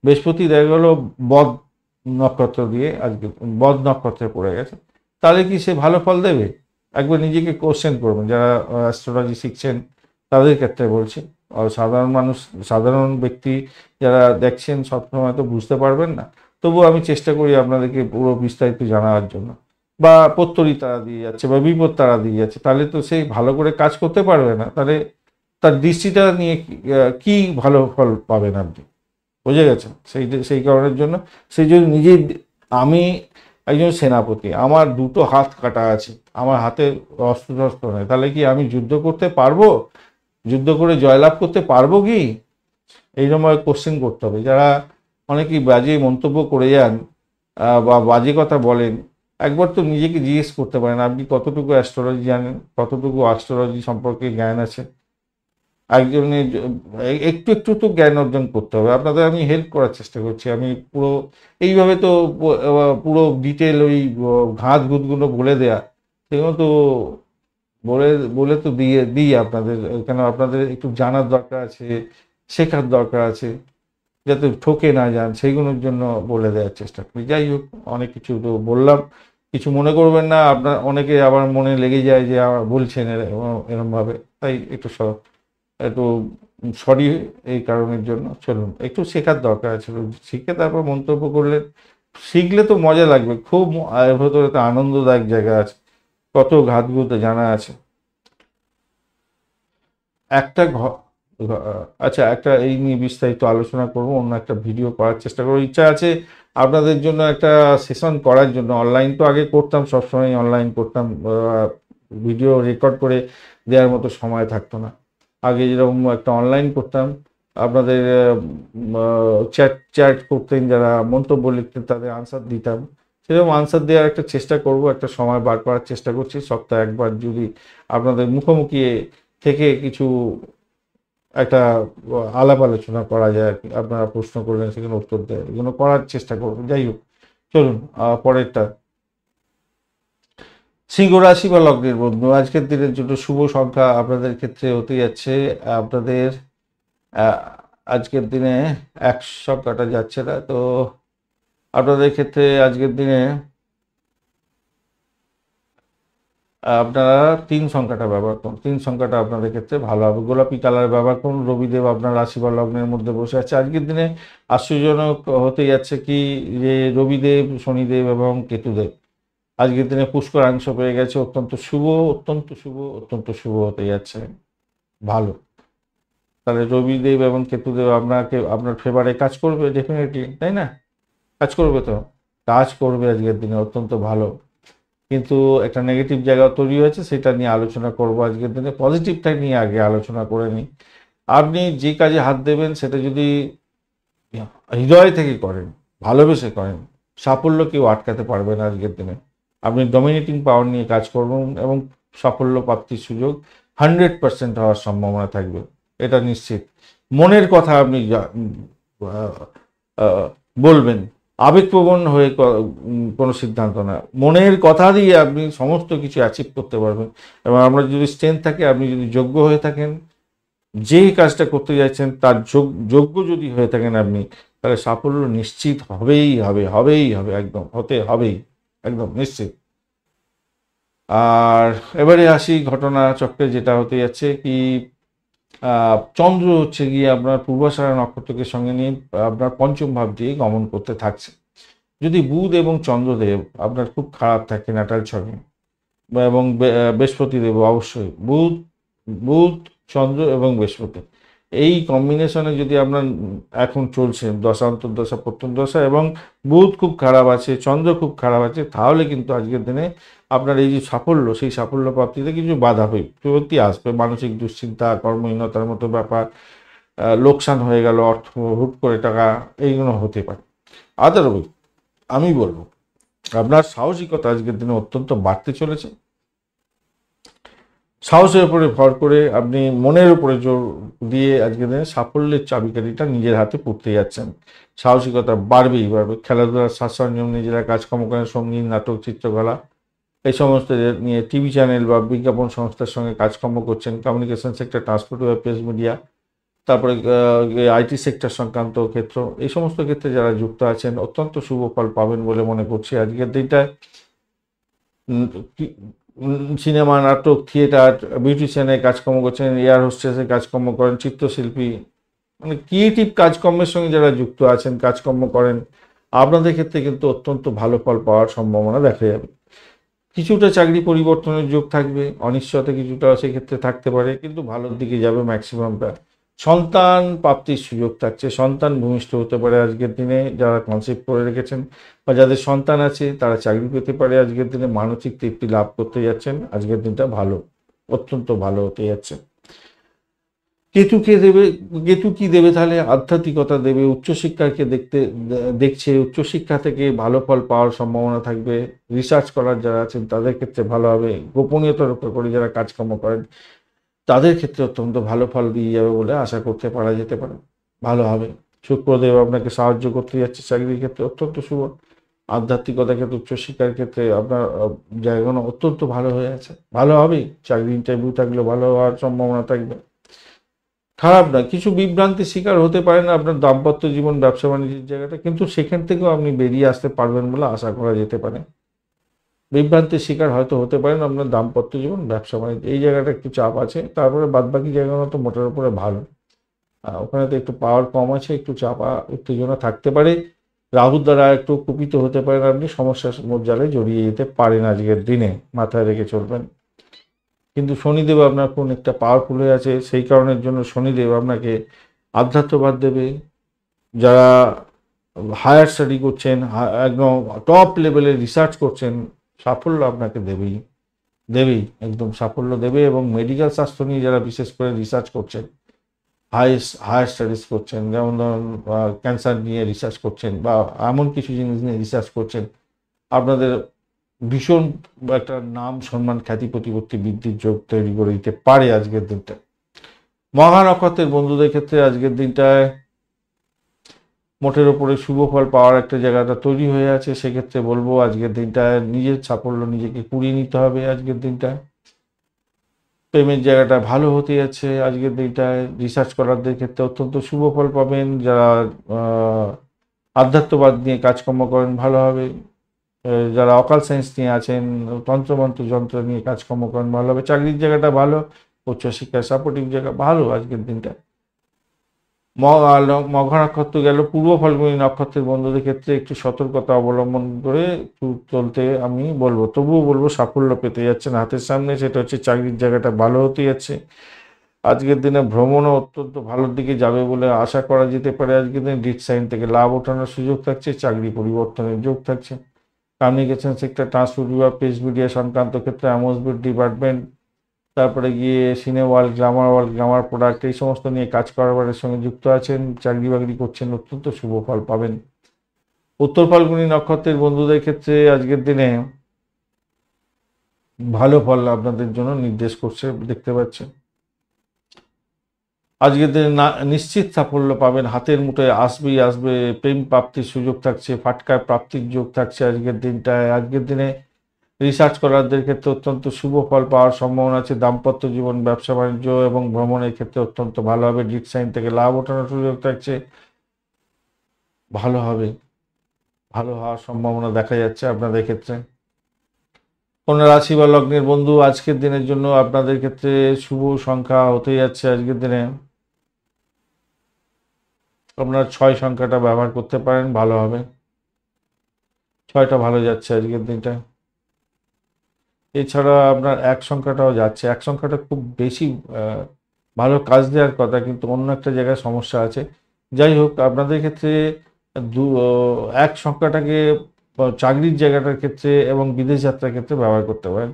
বৃহস্পতি দেখা গেলো বদ নক্ষত্র দিয়ে, আজকে বদ নক্ষত্রে পড়ে গেছে, তাহলে কি সে ভালো ফল দেবে? একবার নিজেকে কোশ্চেন করবেন, যারা অ্যাস্ট্রোলজি শিখছেন তাদের ক্ষেত্রে বলছি। আর সাধারণ মানুষ, সাধারণ ব্যক্তি যারা দেখছেন সবসময় তো বুঝতে পারবেন না, তবুও আমি চেষ্টা করি আপনাদেরকে পুরো বিস্তারিত জানার জন্য। বা প্রত্যরী তারা দিয়ে যাচ্ছে বা বিপদ তারা দিয়ে যাচ্ছে, তাহলে তো সেই ভালো করে কাজ করতে পারবে না। তাহলে তার দৃষ্টিটা নিয়ে কি ভালো ফল পাবেন আপনি? বুঝে গেছেন? সেই কারণের জন্য, সেই জন্য নিজেই, আমি একজন সেনাপতি, আমার দুটো হাত কাটা আছে, আমার হাতে অস্ত্র শস্ত্র নেই, তাহলে কি আমি যুদ্ধ করতে পারবো? যুদ্ধ করে জয়লাভ করতে পারবো কি? এইরকম কোশ্চেন করতে হবে। যারা অনেকেই বাজে মন্তব্য করে যান বা বাজে কথা বলেন, একবার তো নিজেকে জিজ্ঞেস করতে পারেন, আপনি কতটুকু অ্যাস্ট্রোলজি জানেন, কতটুকু অ্যাস্ট্রোলজি সম্পর্কে জ্ঞান আছে। একজনের একটু একটু তো জ্ঞান অর্জন করতে হবে। আপনাদের আমি হেল্প করার চেষ্টা করছি। আমি পুরো এইভাবে তো পুরো ডিটেল ওই ঘাত ঘুতগুলো বলে দেয়া, সেগুলো তো বলে বলে তো দিই আপনাদের। কেন আপনাদের একটু জানার দরকার আছে, শেখার দরকার আছে। যাতে ঠকে না যান সেইগুলোর জন্য বলে দেওয়ার চেষ্টা করি। যাই হোক, অনেক কিছু তো বললাম, কিছু মনে করবেন না। আপনার অনেকে আবার মনে লেগে যায় যে বলছেন এরমভাবে, তাই একটু সরি এই কারণের জন্য। চলুন, একটু শেখার দরকার আছে, শিখে তারপর মন্তব্য করলে, শিখলে তো মজা লাগবে খুব। এর ভেতরে তো আনন্দদায়ক জায়গা আছে, কত ঘাতগুতো জানা আছে। একটা আচ্ছা, একটা এই নিয়ে বিস্তারিত আলোচনা করব, অন্য একটা ভিডিও করার চেষ্টা করবো। ইচ্ছা আছে আপনাদের জন্য একটা সেশন করার জন্য। অনলাইন তো আগে করতাম, সবসময় অনলাইন করতাম, ভিডিও রেকর্ড করে দেওয়ার মতো সময় থাকতো না। আগে যেরকম একটা অনলাইন করতাম, আপনাদের চ্যাট চ্যাট করতেন, যারা মন্তব্য লিখতেন তাদের আনসার দিতাম, সেরকম আনসার দেওয়ার একটা চেষ্টা করব, একটা সময় বার করার চেষ্টা করছি। সপ্তাহে একবার যদি আপনাদের মুখোমুখি থেকে কিছু একটা আলাপ আলোচনা করা যায় আর কি, আপনারা প্রশ্ন করলেন সেখানে উত্তর দেয়, এগুলো করার চেষ্টা করবো। যাই হোক, চলুন পরেরটা। সিংহ রাশি বা লগ্নের বন্ধু, আজকের দিনের জন্য শুভ সংখ্যা আপনাদের ক্ষেত্রে হতে যাচ্ছে আপনাদের আহ, আজকের দিনে 1 সংখ্যাটা যাচ্ছে না তো, আপনাদের ক্ষেত্রে আজকের দিনে আপনারা 3 সংখ্যাটা ব্যবহার করুন। 3 সংখ্যাটা আপনাদের ক্ষেত্রে ভালো হবে। গোলাপি কালার ব্যবহার করুন। রবিদেব আপনার রাশি বা লগ্নের মধ্যে বসে আছে। আজকের দিনে আশ্চর্যজনক হতে যাচ্ছে কি, যে রবিদেব, শনিদেব এবং কেতুদেব আজকের দিনে পুষ্করাংশ পেয়ে গেছে। অত্যন্ত শুভ, অত্যন্ত শুভ, অত্যন্ত শুভ হতে যাচ্ছে, ভালো। তাহলে রবিদেব এবং কেতুদেব আপনার ফেভারে কাজ করবে ডেফিনেটলি, তাই না? কাজ করবে তো, কাজ করবে আজকের দিনে, অত্যন্ত ভালো। কিন্তু একটা নেগেটিভ জায়গা তৈরি হয়েছে, সেটা নিয়ে আলোচনা করব আজকের দিনে। পজিটিভটা নিয়ে আগে আলোচনা করে নিই। আপনি যে কাজে হাত দেবেন সেটা যদি হৃদয় থেকে করেন, ভালোবেসে করেন, সাফল্য কেউ আটকাতে পারবে না আজকের দিনে। আপনি ডমিনেটিং পাওয়ার নিয়ে কাজ করবেন এবং সাফল্য প্রাপ্তির সুযোগ 100% হওয়ার সম্ভাবনা থাকবে, এটা নিশ্চিত। মনের কথা আপনি আহ, আহ, বলবেন, আবেগপ্রবণ হয়ে কোনো সিদ্ধান্ত না, মনের কথা দিয়ে আপনি সমস্ত কিছু অ্যাচিভ করতে পারবেন। এবং আপনার যদি স্ট্রেংথ থাকে, আপনি যদি যোগ্য হয়ে থাকেন, যেই কাজটা করতে যাচ্ছেন তার যোগ্য যদি হয়ে থাকেন আপনি, তাহলে সাফল্য নিশ্চিত হবেই হবে, হবেই হবে, একদম হতে হবেই, একদম নিশ্চিত। আর এবারে আসি ঘটনা চক্রে, যেটা হতে যাচ্ছে কি, চন্দ্র হচ্ছে গিয়ে আপনার পূর্বাষাঢ়া নক্ষত্রকে সঙ্গে নিয়ে আপনার পঞ্চম ভাব দিয়ে গমন করতে থাকছে। যদি বুধ এবং চন্দ্রদেব আপনার খুব খারাপ থাকে নাটাল ছকে, এবং বৃহস্পতিদেব, অবশ্যই বুধ, বুধ, চন্দ্র এবং বৃহস্পতি, এই কম্বিনেশনে যদি আপনার এখন চলছে দশা, অন্তর্দশা, প্রত্যন্তদশা, এবং বুধ খুব খারাপ আছে, চন্দ্র খুব খারাপ আছে, তাহলে কিন্তু আজকের দিনে আপনার এই যে সাফল্য, সেই সাফল্য প্রাপ্তিতে কিছু বাধা বিপত্তি আসবে। মানসিক দুশ্চিন্তা, কর্মহীনতার মতো ব্যাপার, লোকসান হয়ে গেল অর্থ, হুট করে টাকা, এইগুলো হতে পারে। আদারওয়াইজ আমি বলবো আপনার সাহসিকতা আজকের দিনে অত্যন্ত বাড়তে চলেছে। সাহসের উপরে ভর করে আপনি মনের উপরে জোর দিয়ে আজকের দিনে সাফল্যের চাবিকাঠিটা নিজের হাতে পড়তে যাচ্ছেন। সাহসিকতা বাড়বেই বাড়বে। খেলাধুলার সাজ সরঞ্জাম, নিজেরা কাজকর্ম করেন, সঙ্গীত, নাটক, চিত্রকলা, এই সমস্ত নিয়ে টিভি চ্যানেল বা বিজ্ঞাপন সংস্থার সঙ্গে কাজকর্ম করছেন, communication sector, transport, web, press media, তারপরে আইটি সেক্টর সংক্রান্ত ক্ষেত্র, এই সমস্ত ক্ষেত্রে যারা যুক্ত আছেন অত্যন্ত শুভ ফল পাবেন বলে মনে করছি আজকের দিনটায়। সিনেমা, নাটক, থিয়েটার, বিউটিশিয়ানে কাজকর্ম করছেন, এয়ার হোস্টেসে কাজকর্ম করেন, চিত্রশিল্পী, মানে ক্রিয়েটিভ কাজকর্মের সঙ্গে যারা যুক্ত আছেন, কাজকর্ম করেন, আপনাদের ক্ষেত্রে কিন্তু অত্যন্ত ভালো ফল পাওয়ার সম্ভাবনা দেখা যাবে। কিছুটা চাকরি পরিবর্তনের যোগ থাকবে, অনিশ্চয়তা কিছুটা সেক্ষেত্রে থাকতে পারে, কিন্তু ভালোর দিকে যাবে ম্যাক্সিমামটা। সন্তান প্রাপ্তির সুযোগ থাকছে, সন্তান ভূমিষ্ঠ হতে পারে আজকের দিনে, যারা কনসেপ্ট করে রেখেছেন বা যাদের সন্তান আছে তারা চাকরি পেতে পারে আজকের দিনে, মানসিক তৃপ্তি লাভ করতে যাচ্ছেন। আজকের দিনটা ভালো, অত্যন্ত ভালো হতে যাচ্ছে। কেতুকে দেবে, কেতু কি দেবে তাহলে? আধ্যাত্মিকতা দেবে, উচ্চশিক্ষাকে দেখছে, উচ্চশিক্ষা থেকে ভালো ফল পাওয়ার সম্ভাবনা থাকবে। রিসার্চ করার যারা আছেন তাদের ক্ষেত্রে ভালো হবে। গোপনীয়তা রক্ষা করে যারা কাজকর্ম করেন তাদের ক্ষেত্রে অত্যন্ত ভালো ফল দিয়ে যাবে বলে আশা করতে পারা যেতে পারে, ভালো হবে। শুক্রদেব আপনাকে সাহায্য করতে যাচ্ছে চাকরির ক্ষেত্রে, অত্যন্ত শুভ। আধ্যাত্মিকতার ক্ষেত্রে, উচ্চশিক্ষার ক্ষেত্রে আপনার জায়গাগুলো অত্যন্ত ভালো হয়ে আছে, ভালো হবেই। চাকরি ইন্টারভিউ থাকলে ভালো হওয়ার সম্ভাবনা থাকবে। খারাপ না, কিছু বিভ্রান্তির শিকার হতে পারেন আপনার দাম্পত্য জীবন, ব্যবসা বাণিজ্যের জায়গাটা, কিন্তু সেখান থেকেও আপনি বেরিয়ে আসতে পারবেন বলে আশা করা যেতে পারে। বিভ্রান্তির শিকার হয়তো হতে পারেন আপনার দাম্পত্য জীবন, ব্যবসা বাণিজ্য, এই জায়গাটা একটু চাপ আছে। তারপরে বাদবাকি জায়গাগুলো তো মোটের উপরে ভালো। ওখানে তো একটু পাওয়ার কম আছে, একটু চাপা উত্তেজনা থাকতে পারে। রাহুর দ্বারা একটু কুপিত হতে পারেন, আপনি সমস্যার জালে জড়িয়ে যেতে পারেন আজকের দিনে, মাথায় রেখে চলবেন। কিন্তু শনিদেব আপনার কোন একটা পাওয়ারফুল হয়ে আছে, সেই কারণের জন্য শনিদেব আপনাকে আধ্যাত্মবাদ দেবে। যারা হায়ার স্টাডি করছেন, একদম টপ লেভেলে রিসার্চ করছেন, সাফল্য আপনাকে দেবেই, দেবেই, একদম সাফল্য দেবে। এবং মেডিকেল স্বাস্থ্য নিয়ে যারা বিশেষ করে রিসার্চ করছেন, হায়ার স্টাডিজ করছেন, যেমন ধরুন ক্যান্সার নিয়ে রিসার্চ করছেন বা এমন কিছু জিনিস নিয়ে রিসার্চ করছেন, আপনাদের ভীষণ একটা নাম, সম্মান, খ্যাতি, প্রতিপত্তি বৃদ্ধির যোগ তৈরি করে দিতে পারে আজকের দিনটা। মহা নক্ষত্রের বন্ধুদের ক্ষেত্রে আজকের দিনটায় মোটের ওপরে শুভ ফল পাওয়ার একটা জায়গাটা তৈরি হয়ে আছে। সেক্ষেত্রে বলবো আজকের দিনটায় নিজের সাফল্য নিজেকে কুড়িয়ে নিতে হবে। আজকের দিনটায় প্রেমের জায়গাটা ভালো হতে যাচ্ছে। আজকের দিনটায় রিসার্চ করারদের ক্ষেত্রে অত্যন্ত শুভ ফল পাবেন। যারা আধ্যাত্মবাদ নিয়ে কাজকর্ম করেন ভালো হবে। যারা অকাল সায়েন্স নিয়ে আছেন, তন্ত্রমন্ত্র যন্ত্র নিয়ে কাজকর্ম করেন ভালো হবে। চাকরির জায়গাটা ভালো, উচ্চশিক্ষার সাপোর্টিভ জায়গা ভালো আজকের দিনটা। মঘা নক্ষত্র গেল। পূর্ব ফাল্গুনী নক্ষত্রের বন্ধুদের ক্ষেত্রে একটু সতর্কতা অবলম্বন করে একটু চলতে আমি বলবো। তবুও বলবো সাফল্য পেতে যাচ্ছেন হাতের সামনে, সেটা হচ্ছে চাকরির জায়গাটা ভালো হতে যাচ্ছে। আজকের দিনে ভ্রমণও অত্যন্ত ভালোর দিকে যাবে বলে আশা করা যেতে পারে। আজকের দিনে ডিট সাইন থেকে লাভ ওঠানোর সুযোগ থাকছে, চাকরি পরিবর্তনের যোগ থাকছে। কমিউনিকেশন সেক্টর, ট্রান্সপোর্ট বিভাগ, প্রেস মিডিয়া সংক্রান্ত ক্ষেত্রে, অ্যামোজমেন্ট ডিপার্টমেন্ট, তারপরে গিয়ে সিনে ওয়ার্ল্ড, গ্রামার প্রোডাক্ট, এই সমস্ত নিয়ে কাজ কারবারের সঙ্গে যুক্ত আছেন, চাকরি বাকরি করছেন, অত্যন্ত শুভ ফল পাবেন। উত্তর ফাল্গুনী নক্ষত্রের বন্ধুদের ক্ষেত্রে আজকের দিনে ভালো ফল আপনাদের জন্য নির্দেশ করছে, দেখতে পাচ্ছেন। আজকের দিনে নিশ্চিত সাফল্য পাবেন, হাতের মুঠোয় আসবেই আসবে। প্রেম প্রাপ্তির সুযোগ থাকছে, ফাটকায় প্রাপ্তির যোগ থাকছে আজকের দিনটায়। আজকের দিনে রিসার্চ করারদের ক্ষেত্রে অত্যন্ত শুভ ফল পাওয়ার সম্ভাবনা আছে। দাম্পত্য জীবন, ব্যবসা বাণিজ্য এবং ভ্রমণের ক্ষেত্রে অত্যন্ত ভালো হবে। ডিট সাইন থেকে লাভ ওঠানোর সুযোগ থাকছে, ভালো হবে, ভালো হওয়ার সম্ভাবনা দেখা যাচ্ছে আপনাদের ক্ষেত্রে। কোন রাশি বা লগ্নের বন্ধু আজকের দিনের জন্য আপনাদের ক্ষেত্রে শুভ সংখ্যা হতে যাচ্ছে আজকের দিনে আপনার 6 সংখ্যাটা ব্যবহার করতে পারেন, ভালো হবে। 6টা ভালো যাচ্ছে আজকের দিনটা। এছাড়া আপনার 1 সংখ্যাটাও যাচ্ছে। 1 সংখ্যাটা খুব বেশি ভালো কাজ দেওয়ার কথা, কিন্তু অন্য একটা জায়গায় সমস্যা আছে। যাই হোক, আপনাদের ক্ষেত্রে 1 সংখ্যাটাকে চাকরির জায়গাটার ক্ষেত্রে এবং বিদেশ যাত্রার ক্ষেত্রে ব্যবহার করতে পারেন।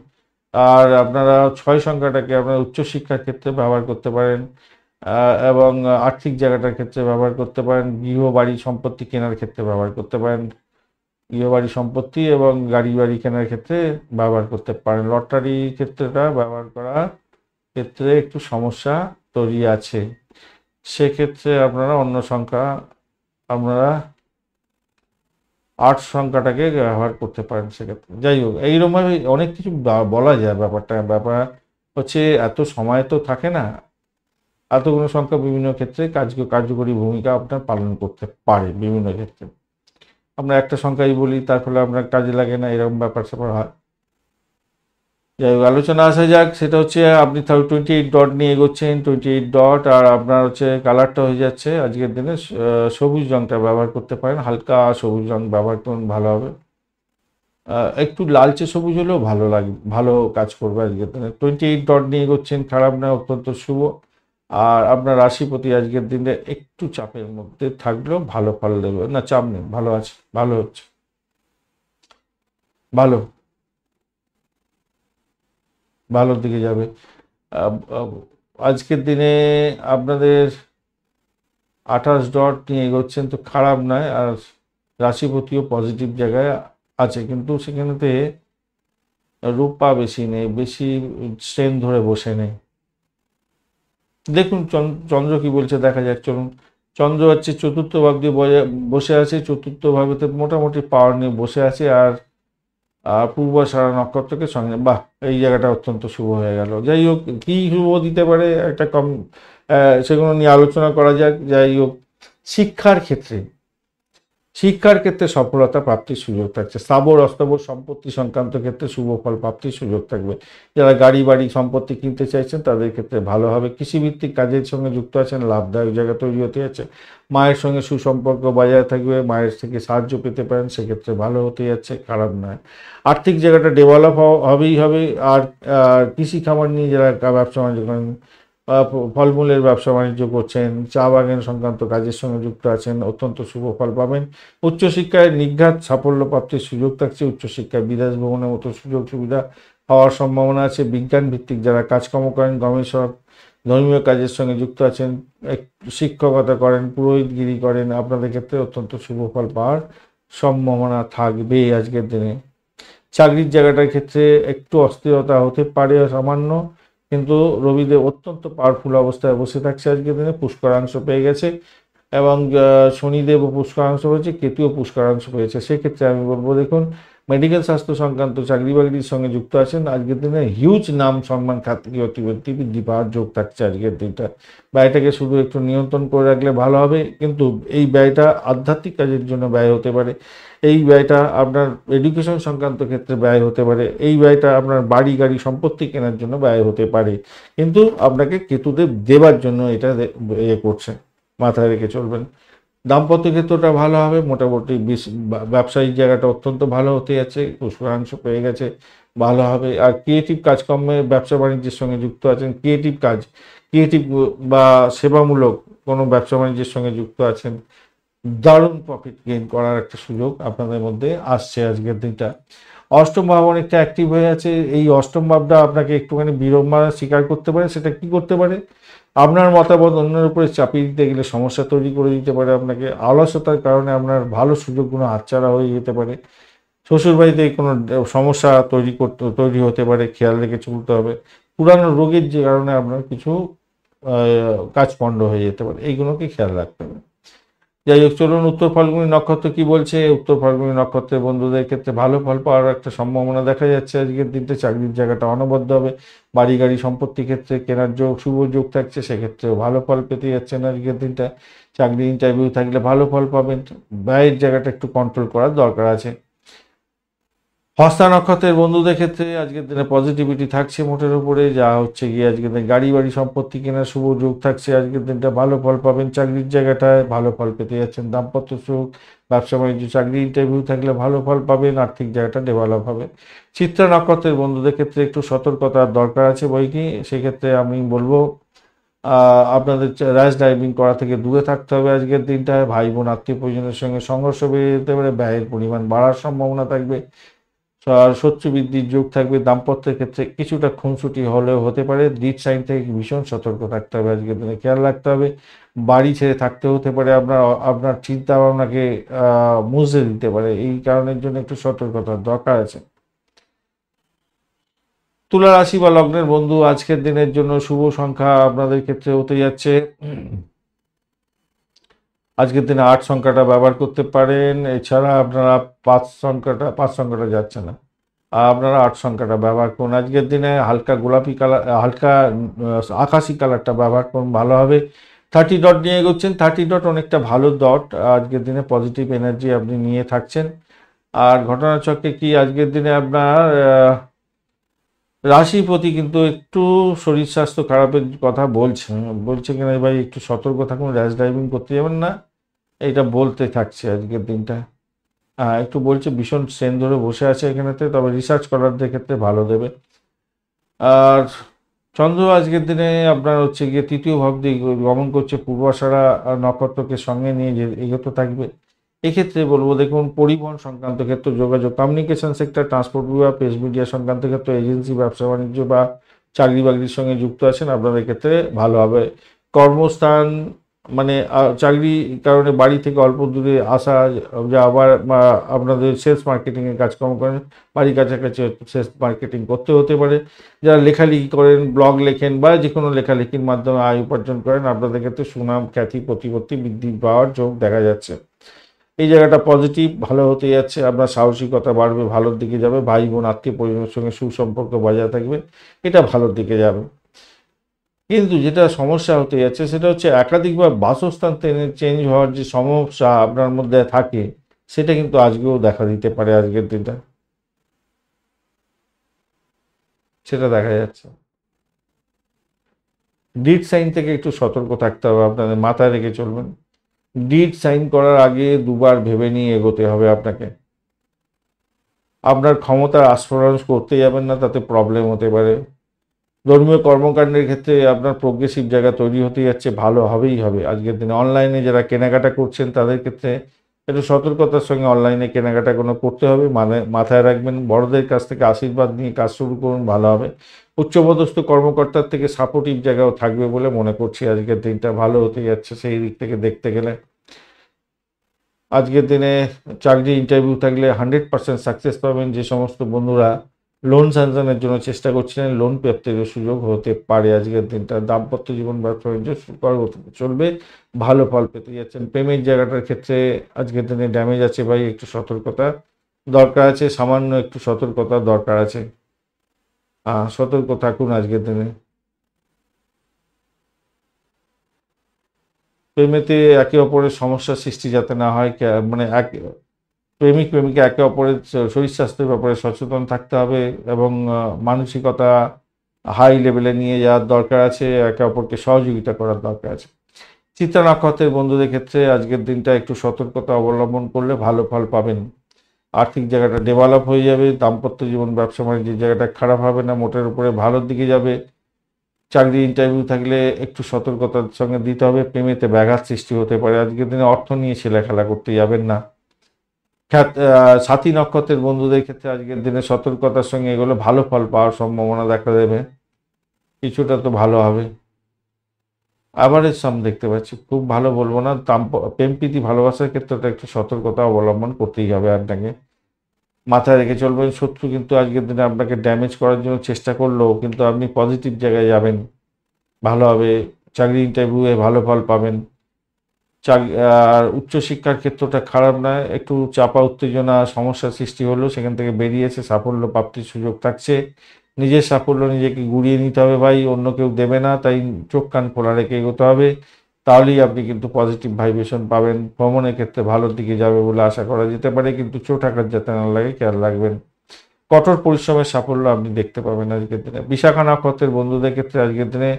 আর আপনারা 6 সংখ্যাটাকে আপনার উচ্চশিক্ষার ক্ষেত্রে ব্যবহার করতে পারেন এবং আর্থিক জায়গাটার ক্ষেত্রে ব্যবহার করতে পারেন। গৃহবাড়ি সম্পত্তি কেনার ক্ষেত্রে ব্যবহার করতে পারেন। গৃহবাড়ি সম্পত্তি এবং গাড়ি বাড়ি কেনার ক্ষেত্রে ব্যবহার করতে পারেন। লটারি ক্ষেত্রেটা ব্যবহার করার ক্ষেত্রে একটু সমস্যা তৈরি আছে। সেক্ষেত্রে আপনারা অন্য সংখ্যা, আপনারা 8 সংখ্যাটাকে ব্যবহার করতে পারেন সেক্ষেত্রে। যাই হোক, এইরকমভাবে অনেক কিছু বলা যায়। ব্যাপার হচ্ছে এত সময় তো থাকে না, এতগুলো সংখ্যা বিভিন্ন ক্ষেত্রে কার্যকরী ভূমিকা আপনার পালন করতে পারে বিভিন্ন ক্ষেত্রে। আমরা একটা সংখ্যাই বলি, তার ফলে আপনার কাজে লাগে না, এরকম ব্যাপার স্যাপার হয়। যাই হোক, আলোচনা আসা যাক। সেটা হচ্ছে আপনি 28 ডট নিয়ে এগোচ্ছেন, 28 ডট, আর আপনার হচ্ছে কালারটা হয়ে যাচ্ছে আজকের দিনে সবুজ রঙটা ব্যবহার করতে পারেন। হালকা সবুজ রঙ ব্যবহার করুন, ভালো হবে। একটু লালচে সবুজ হলেও ভালো লাগে, ভালো কাজ করবে আজকের দিনে। 28 ডট নিয়ে এগোচ্ছেন, খারাপ না, অত্যন্ত শুভ। আর আপনার রাশিপতি আজকের দিনে একটু চাপের মধ্যে থাকলেও ভালো ফল দেবে না, চাপ নেই, ভালো আছে, ভালো হচ্ছে, ভালো, ভালোর দিকে যাবে। আজকের দিনে আপনাদের 28 ডট নিয়ে এগোচ্ছেন, তো খারাপ নয়। আর রাশিপতিও পজিটিভ জায়গায় আছে, কিন্তু সেখানেতে রূপা বেশি নেই, বেশি স্ট্রেন ধরে বসে নেই। দেখুন চন্দ্র কি বলছে, দেখা যাক। চলুন, চন্দ্র হচ্ছে চতুর্থ ভাব দিয়ে বসে আছে। চতুর্থ ভাবেতে মোটামুটি পাওয়ার নিয়ে বসে আছে। আর আর পূর্বাষাঢ়া নক্ষত্রকে সঙ্গে, বাহ, এই জায়গাটা অত্যন্ত শুভ হয়ে গেল। যাই হোক, কী শুভ দিতে পারে একটা সেগুলো নিয়ে আলোচনা করা যাক। যাই হোক, শিক্ষার ক্ষেত্রে সফলতা প্রাপ্তির সুযোগ থাকছে। স্থাবর অস্থাবর সম্পত্তি সংক্রান্ত ক্ষেত্রে শুভ ফল প্রাপ্তির সুযোগ থাকবে। যারা গাড়ি বাড়ি সম্পত্তি কিনতে চাইছেন তাদের ক্ষেত্রে ভালো হবে। কৃষিভিত্তিক কাজের সঙ্গে যুক্ত আছেন, লাভদায়ক জায়গা তৈরি হতে যাচ্ছে। মায়ের সঙ্গে সুসম্পর্ক বজায় থাকবে, মায়ের থেকে সাহায্য পেতে পারেন, সেক্ষেত্রে ভালো হতে যাচ্ছে, খারাপ নয়। আর্থিক জায়গাটা ডেভেলপ হবেই হবে। আর কৃষি খামার নিয়ে যারা ব্যবসা বাণিজ্য করেন, ফলমূলের ব্যবসা বাণিজ্য করছেন, চা বাগান সংক্রান্ত কাজের সঙ্গে যুক্ত আছেন, অত্যন্ত শুভ ফল পাবেন। উচ্চশিক্ষায় নির্ঘাত সাফল্য প্রাপ্তির সুযোগ থাকছে। উচ্চশিক্ষায় বিদেশ ভ্রমণের মতো সুযোগ সুবিধা হওয়ার সম্ভাবনা আছে। বিজ্ঞান ভিত্তিক যারা কাজকর্ম করেন, গবেষক, ধর্মীয় কাজের সঙ্গে যুক্ত আছেন, শিক্ষকতা করেন, পুরোহিতগিরি করেন, আপনাদের ক্ষেত্রে অত্যন্ত শুভ ফল পাওয়ার সম্ভাবনা থাকবে আজকের দিনে। চাকরির জায়গাটার ক্ষেত্রে একটু অস্থিরতা হতে পারে সামান্য, কিন্তু রবিদেব অত্যন্ত পাওয়ারফুল অবস্থায় বসে থাকছে আজকের দিনে, পুষ্করাংশ পেয়ে গেছে, এবং শনিদেবও পুষ্করাংশ পেয়েছে, কেতুও পুষ্করাংশ পেয়েছে। সেক্ষেত্রে আমি বলবো, দেখুন, মেডিকেল স্বাস্থ্য সংক্রান্ত চাকরি বাকরির সঙ্গে যুক্ত আছেন, আজকের দিনে হিউজ নাম সম্মান খ্যাতি বৃদ্ধি পাওয়ার যোগ থাকছে আজকের দিনটা। ব্যয়টাকে শুধু একটু নিয়ন্ত্রণ করে রাখলে ভালো হবে, কিন্তু এই ব্যয়টা আধ্যাত্মিক কাজের জন্য ব্যয় হতে পারে, এই ব্যয়টা আপনার এডুকেশন সংক্রান্ত ক্ষেত্রে ব্যয় হতে পারে, এই ব্যয়টা আপনার বাড়ি গাড়ি সম্পত্তি কেনার জন্য ব্যয় হতে পারে, কিন্তু আপনাকে কেতুদেব দেবার জন্য এটা করছে, মাথায় রেখে চলবেন। দাম্পত্য ক্ষেত্রটা ভালো হবে, মোটামুটি ব্যবসায়িক জায়গাটা অত্যন্ত ভালো হতে যাচ্ছে, পুষ্করাংশ পেয়ে গেছে, ভালো হবে। আর ক্রিয়েটিভ কাজকর্মে ব্যবসা বাণিজ্যের সঙ্গে যুক্ত আছেন, ক্রিয়েটিভ বা সেবামূলক কোনো ব্যবসা বাণিজ্যের সঙ্গে যুক্ত আছেন, দারুণ প্রফিট গেইন করার একটা সুযোগ আপনাদের মধ্যে আসছে আজকের দিনটা। অষ্টম ভাব অনেকটা অ্যাক্টিভ হয়ে আছে। এই অষ্টম ভাবটা আপনাকে একটুখানি বিড়ম্বনা স্বীকার করতে পারে। সেটা কি করতে পারে? আপনার মতামত অন্যের উপরে চাপিয়ে দিতে গেলে সমস্যা তৈরি করে দিতে পারে আপনাকে। অলসতার কারণে আপনার ভালো সুযোগগুলো হাতছাড়া হয়ে যেতে পারে। শ্বশুরবাড়িতে কোনো সমস্যা তৈরি হতে পারে, খেয়াল রেখে চলতে হবে। পুরানো রোগের যে কারণে আপনার কিছু কাজ পণ্ড হয়ে যেতে পারে, এইগুলোকে খেয়াল রাখতে হবে। যাই হোক, চলুন, উত্তর ফাল্গুনী নক্ষত্র কি বলছে। উত্তর ফাল্গুনী নক্ষত্রের বন্ধুদের ক্ষেত্রে ভালো ফল পাওয়ার একটা সম্ভাবনা দেখা যাচ্ছে আজকের দিনটা। চাকরির জায়গাটা অনবদ্য হবে, বাড়ি গাড়ি সম্পত্তি ক্ষেত্রে কেনার শুভ যোগ থাকছে, সেক্ষেত্রেও ভালো ফল পেতে যাচ্ছেন আজকের দিনটা। চাকরি ইন্টারভিউ থাকলে ভালো ফল পাবেন। ব্যয়ের জায়গাটা একটু কন্ট্রোল করার দরকার আছে। হস্তা নক্ষত্রের বন্ধুদের ক্ষেত্রে আজকের দিনে পজিটিভিটি থাকছে মোটের উপরে, যা হচ্ছে গিয়ে আজকের দিনে গাড়ি বাড়ি সম্পত্তি কেনার শুভ যোগ থাকছে। আজকের দিনটা ভালো ফল পাবেন, চাকরির জায়গাটায় ভালো ফল পেতে যাচ্ছেন। দাম্পত্য সুখ, ব্যবসা বাণিজ্য, চাকরি ইন্টারভিউ থাকলে ভালো ফল পাবেন, আর্থিক জায়গাটা ডেভেলপ হবে। চিত্রা নক্ষত্রের বন্ধুদের ক্ষেত্রে একটু সতর্কতার দরকার আছে বই কি, সেক্ষেত্রে আমি বলবো আপনাদের র্যাশ ড্রাইভিং করা থেকে দূরে থাকতে হবে আজকের দিনটায়। ভাই বোন আত্মীয় পরিজনের সঙ্গে সংঘর্ষ বেড়ে যেতে পারে, ব্যয়ের পরিমাণ বাড়ার সম্ভাবনা থাকবে, আর শত্রু বৃদ্ধির যোগ থাকবে। দাম্পত্যের ক্ষেত্রে কিছুটা খুনসুটি হলেও হতে পারে। ডিড সাইন থেকে ভীষণ সতর্ক থাকতে হবে আজকের দিনে, খেয়াল রাখতে হবে। বাড়ি ছেড়ে থাকতে হতে পারে, আপনার চিন্তা ভাবনাকে মুছে দিতে পারে, এই কারণের জন্য একটু সতর্কতার দরকার আছে। তুলা রাশি বা লগ্নের বন্ধু, আজকের দিনের জন্য শুভ সংখ্যা আপনাদের ক্ষেত্রে হতে যাচ্ছে, আজকের দিনে 8 সংখ্যাটা ব্যবহার করতে পারেন। এছাড়া আপনারা 5 সংখ্যাটা যাচ্ছে না, আপনারা 8 সংখ্যাটা ব্যবহার করুন। আজকের দিনে হালকা গোলাপি কালার, হালকা আকাশি কালারটা ব্যবহার করুন, ভালো হবে। 30 ডট নিয়ে এগোচ্ছেন, 30 ডট অনেকটা ভালো ডট। আজকের দিনে পজিটিভ এনার্জি আপনি নিয়ে থাকছেন। আর ঘটনাচক্রে কি, আজকের দিনে আপনার রাশির প্রতি কিন্তু একটু শরীর স্বাস্থ্য খারাপের কথা বলছে কিনা ভাই, একটু সতর্ক থাকুন, র্যাশ ড্রাইভিং করতে যাবেন না, এইটা বলতে থাকছে আজকের দিনটা। একটু বলছে ভীষণ ট্রেন ধরে বসে আছে এখানেতে, তবে রিসার্চ করার ক্ষেত্রে ভালো দেবে। আর চন্দ্র আজকের দিনে আপনার হচ্ছে গিয়ে তৃতীয় ভাব দিয়ে গমন করছে, পূর্বাষাঢ়া নক্ষত্রকে সঙ্গে নিয়ে যে এগোতে থাকবে। এক্ষেত্রে বলবো, দেখুন, পরিবহন সংক্রান্ত ক্ষেত্র, যোগাযোগ, কমিউনিকেশন সেক্টর, ট্রান্সপোর্ট বিভাগ, প্রেস মিডিয়া সংক্রান্ত ক্ষেত্র, এজেন্সি, ব্যবসা বাণিজ্য বা চাকরি বাকরির সঙ্গে যুক্ত আছেন, আপনাদের ক্ষেত্রে ভালো হবে। কর্মস্থান মানে চাকরি কারণে বাড়ি থেকে অল্প দূরে আসা, যা আবার আপনাদের সেলস মার্কেটিংয়ের কাজকর্ম করেন, বাড়ির কাছাকাছি সেলস মার্কেটিং করতে হতে পারে। যারা লেখালেখি করেন, ব্লগ লেখেন বা যে কোনো লেখালেখির মাধ্যমে আয় উপার্জন করেন, আপনাদের ক্ষেত্রে সুনাম, খ্যাতি, প্রতিপত্তি বৃদ্ধি পাওয়ার যোগ দেখা যাচ্ছে। এই জায়গাটা পজিটিভ, ভালো হতে যাচ্ছে। আপনার সাহসিকতা বাড়বে, ভালোর দিকে যাবে। ভাই বোন আত্মীয় পরিজনের সঙ্গে সুসম্পর্ক বজায় থাকবে, এটা ভালোর দিকে যাবে। কিন্তু যেটা সমস্যা হতে যাচ্ছে সেটা হচ্ছে একাধিকবার বাসস্থান চেঞ্জ হওয়ার যে সমস্যা আপনার মধ্যে থাকে, সেটা কিন্তু আজকেও দেখা দিতে পারে। আজকের দিনটা সেটা দেখা যাচ্ছে। ডিড সাইন থেকে একটু সতর্ক থাকতে হবে, আপনাদের মাথায় রেখে চলবেন। ডিড সাইন করার আগে দুবার ভেবে নিয়ে এগোতে হবে আপনাকে। আপনার ক্ষমতার আস্ফোরণ করতে যাবেন না, তাতে প্রবলেম হতে পারে। ধর্মীয় কর্মকাণ্ডের ক্ষেত্রে আপনার প্রোগ্রেসিভ জায়গা তৈরি হতে যাচ্ছে, ভালো হবেই হবে আজকের দিনে। অনলাইনে যারা কেনাকাটা করছেন তাদের ক্ষেত্রে একটু সতর্কতার সঙ্গে অনলাইনে কেনাকাটা কোনো করতে হবে, মানে মাথায় রাখবেন। বড়দের কাছ থেকে আশীর্বাদ নিয়ে কাজ শুরু করুন, ভালো হবে। উচ্চপদস্থ কর্মকর্তার থেকে সাপোর্টিভ জায়গাও থাকবে বলে মনে করছি। আজকের দিনটা ভালো হতে যাচ্ছে সেই দিক থেকে দেখতে গেলে। আজকের দিনে চাকরি ইন্টারভিউ থাকলে 100% সাকসেস পাবেন। যে সমস্ত বন্ধুরা লোন স্যাংশনের জন্য চেষ্টা করছিলেন, লোন প্রাপ্তির সুযোগ হতে পারে আজকের দিনটা। দাম্পত্য জীবন ব্যবসা বাণিজ্য চলবে, ভালো ফল পেতে যাচ্ছেন। প্রেমের জায়গাটার ক্ষেত্রে আজকের দিনে ড্যামেজ আছে ভাই, একটু সতর্কতা দরকার আছে, সামান্য একটু সতর্কতা দরকার আছে। সতর্ক থাকুন আজকের দিনে। প্রেমেতে একে অপরের সমস্যার সৃষ্টি যাতে না হয়, মানে প্রেমিক প্রেমিকা একে অপরের শরীর স্বাস্থ্যের ব্যাপারে সচেতন থাকতে হবে, এবং মানসিকতা হাই লেভেলে নিয়ে যাওয়ার দরকার আছে, একে অপরকে সহযোগিতা করার দরকার আছে। চিত্রা নক্ষত্রের বন্ধুদের ক্ষেত্রে আজকের দিনটা একটু সতর্কতা অবলম্বন করলে ভালো ফল পাবেন। আর্থিক জায়গাটা ডেভেলপ হয়ে যাবে। দাম্পত্য জীবন ব্যবসা বাণিজ্যের জায়গাটা খারাপ হবে না, মোটের উপরে ভালোর দিকে যাবে। চাকরি ইন্টারভিউ থাকলে একটু সতর্কতার সঙ্গে দিতে হবে। প্রেমেতে ব্যাঘাত সৃষ্টি হতে পারে আজকের দিনে। অর্থ নিয়ে ছেলে খেলা করতে যাবেন না। সাথী নক্ষত্রের বন্ধুদের ক্ষেত্রে আজকের দিনে সতর্কতার সঙ্গে এগুলো ভালো ফল পাওয়ার সম্ভাবনা দেখা দেবে, কিছুটা তো ভালো হবে। অ্যাভারেজ সাম দেখতে পাচ্ছি, খুব ভালো বলবো না। প্রেম প্রীতি ভালোবাসার ক্ষেত্রে একটু সতর্কতা অবলম্বন করতেই হবে আপনাকে, মাথায় রেখে চলবেন। শত্রু কিন্তু আজকের দিনে আপনাকে ড্যামেজ করার জন্য চেষ্টা করলেও কিন্তু আপনি পজিটিভ জায়গায় যাবেন, ভালো হবে। চাকরি ইন্টারভিউয়ে ভালো ফল পাবেন। আর উচ্চশিক্ষার ক্ষেত্রটা খারাপ নয়, একটু চাপা উত্তেজনা সমস্যার সৃষ্টি হলেও সেখান থেকে বেরিয়ে এসে সাফল্য প্রাপ্তির সুযোগ থাকছে। নিজের সাফল্য নিজেকে গুড়িয়ে নিতে হবে ভাই, অন্য কেউ দেবে না, তাই চোখ কান খোলা রেখে এগোতে হবে। তাহলেই আপনি কিন্তু পজিটিভ ভাইব্রেশন পাবেন। ভ্রমণের ক্ষেত্রে ভালোর দিকে যাবে বলে আশা করা যেতে পারে, কিন্তু চোট আঘাত যাতে না লাগে খেয়াল রাখবেন। কঠোর পরিশ্রমের সাফল্য আপনি দেখতে পাবেন আজকের দিনে। বিশাখা নক্ষত্রের বন্ধুদের ক্ষেত্রে আজকের দিনে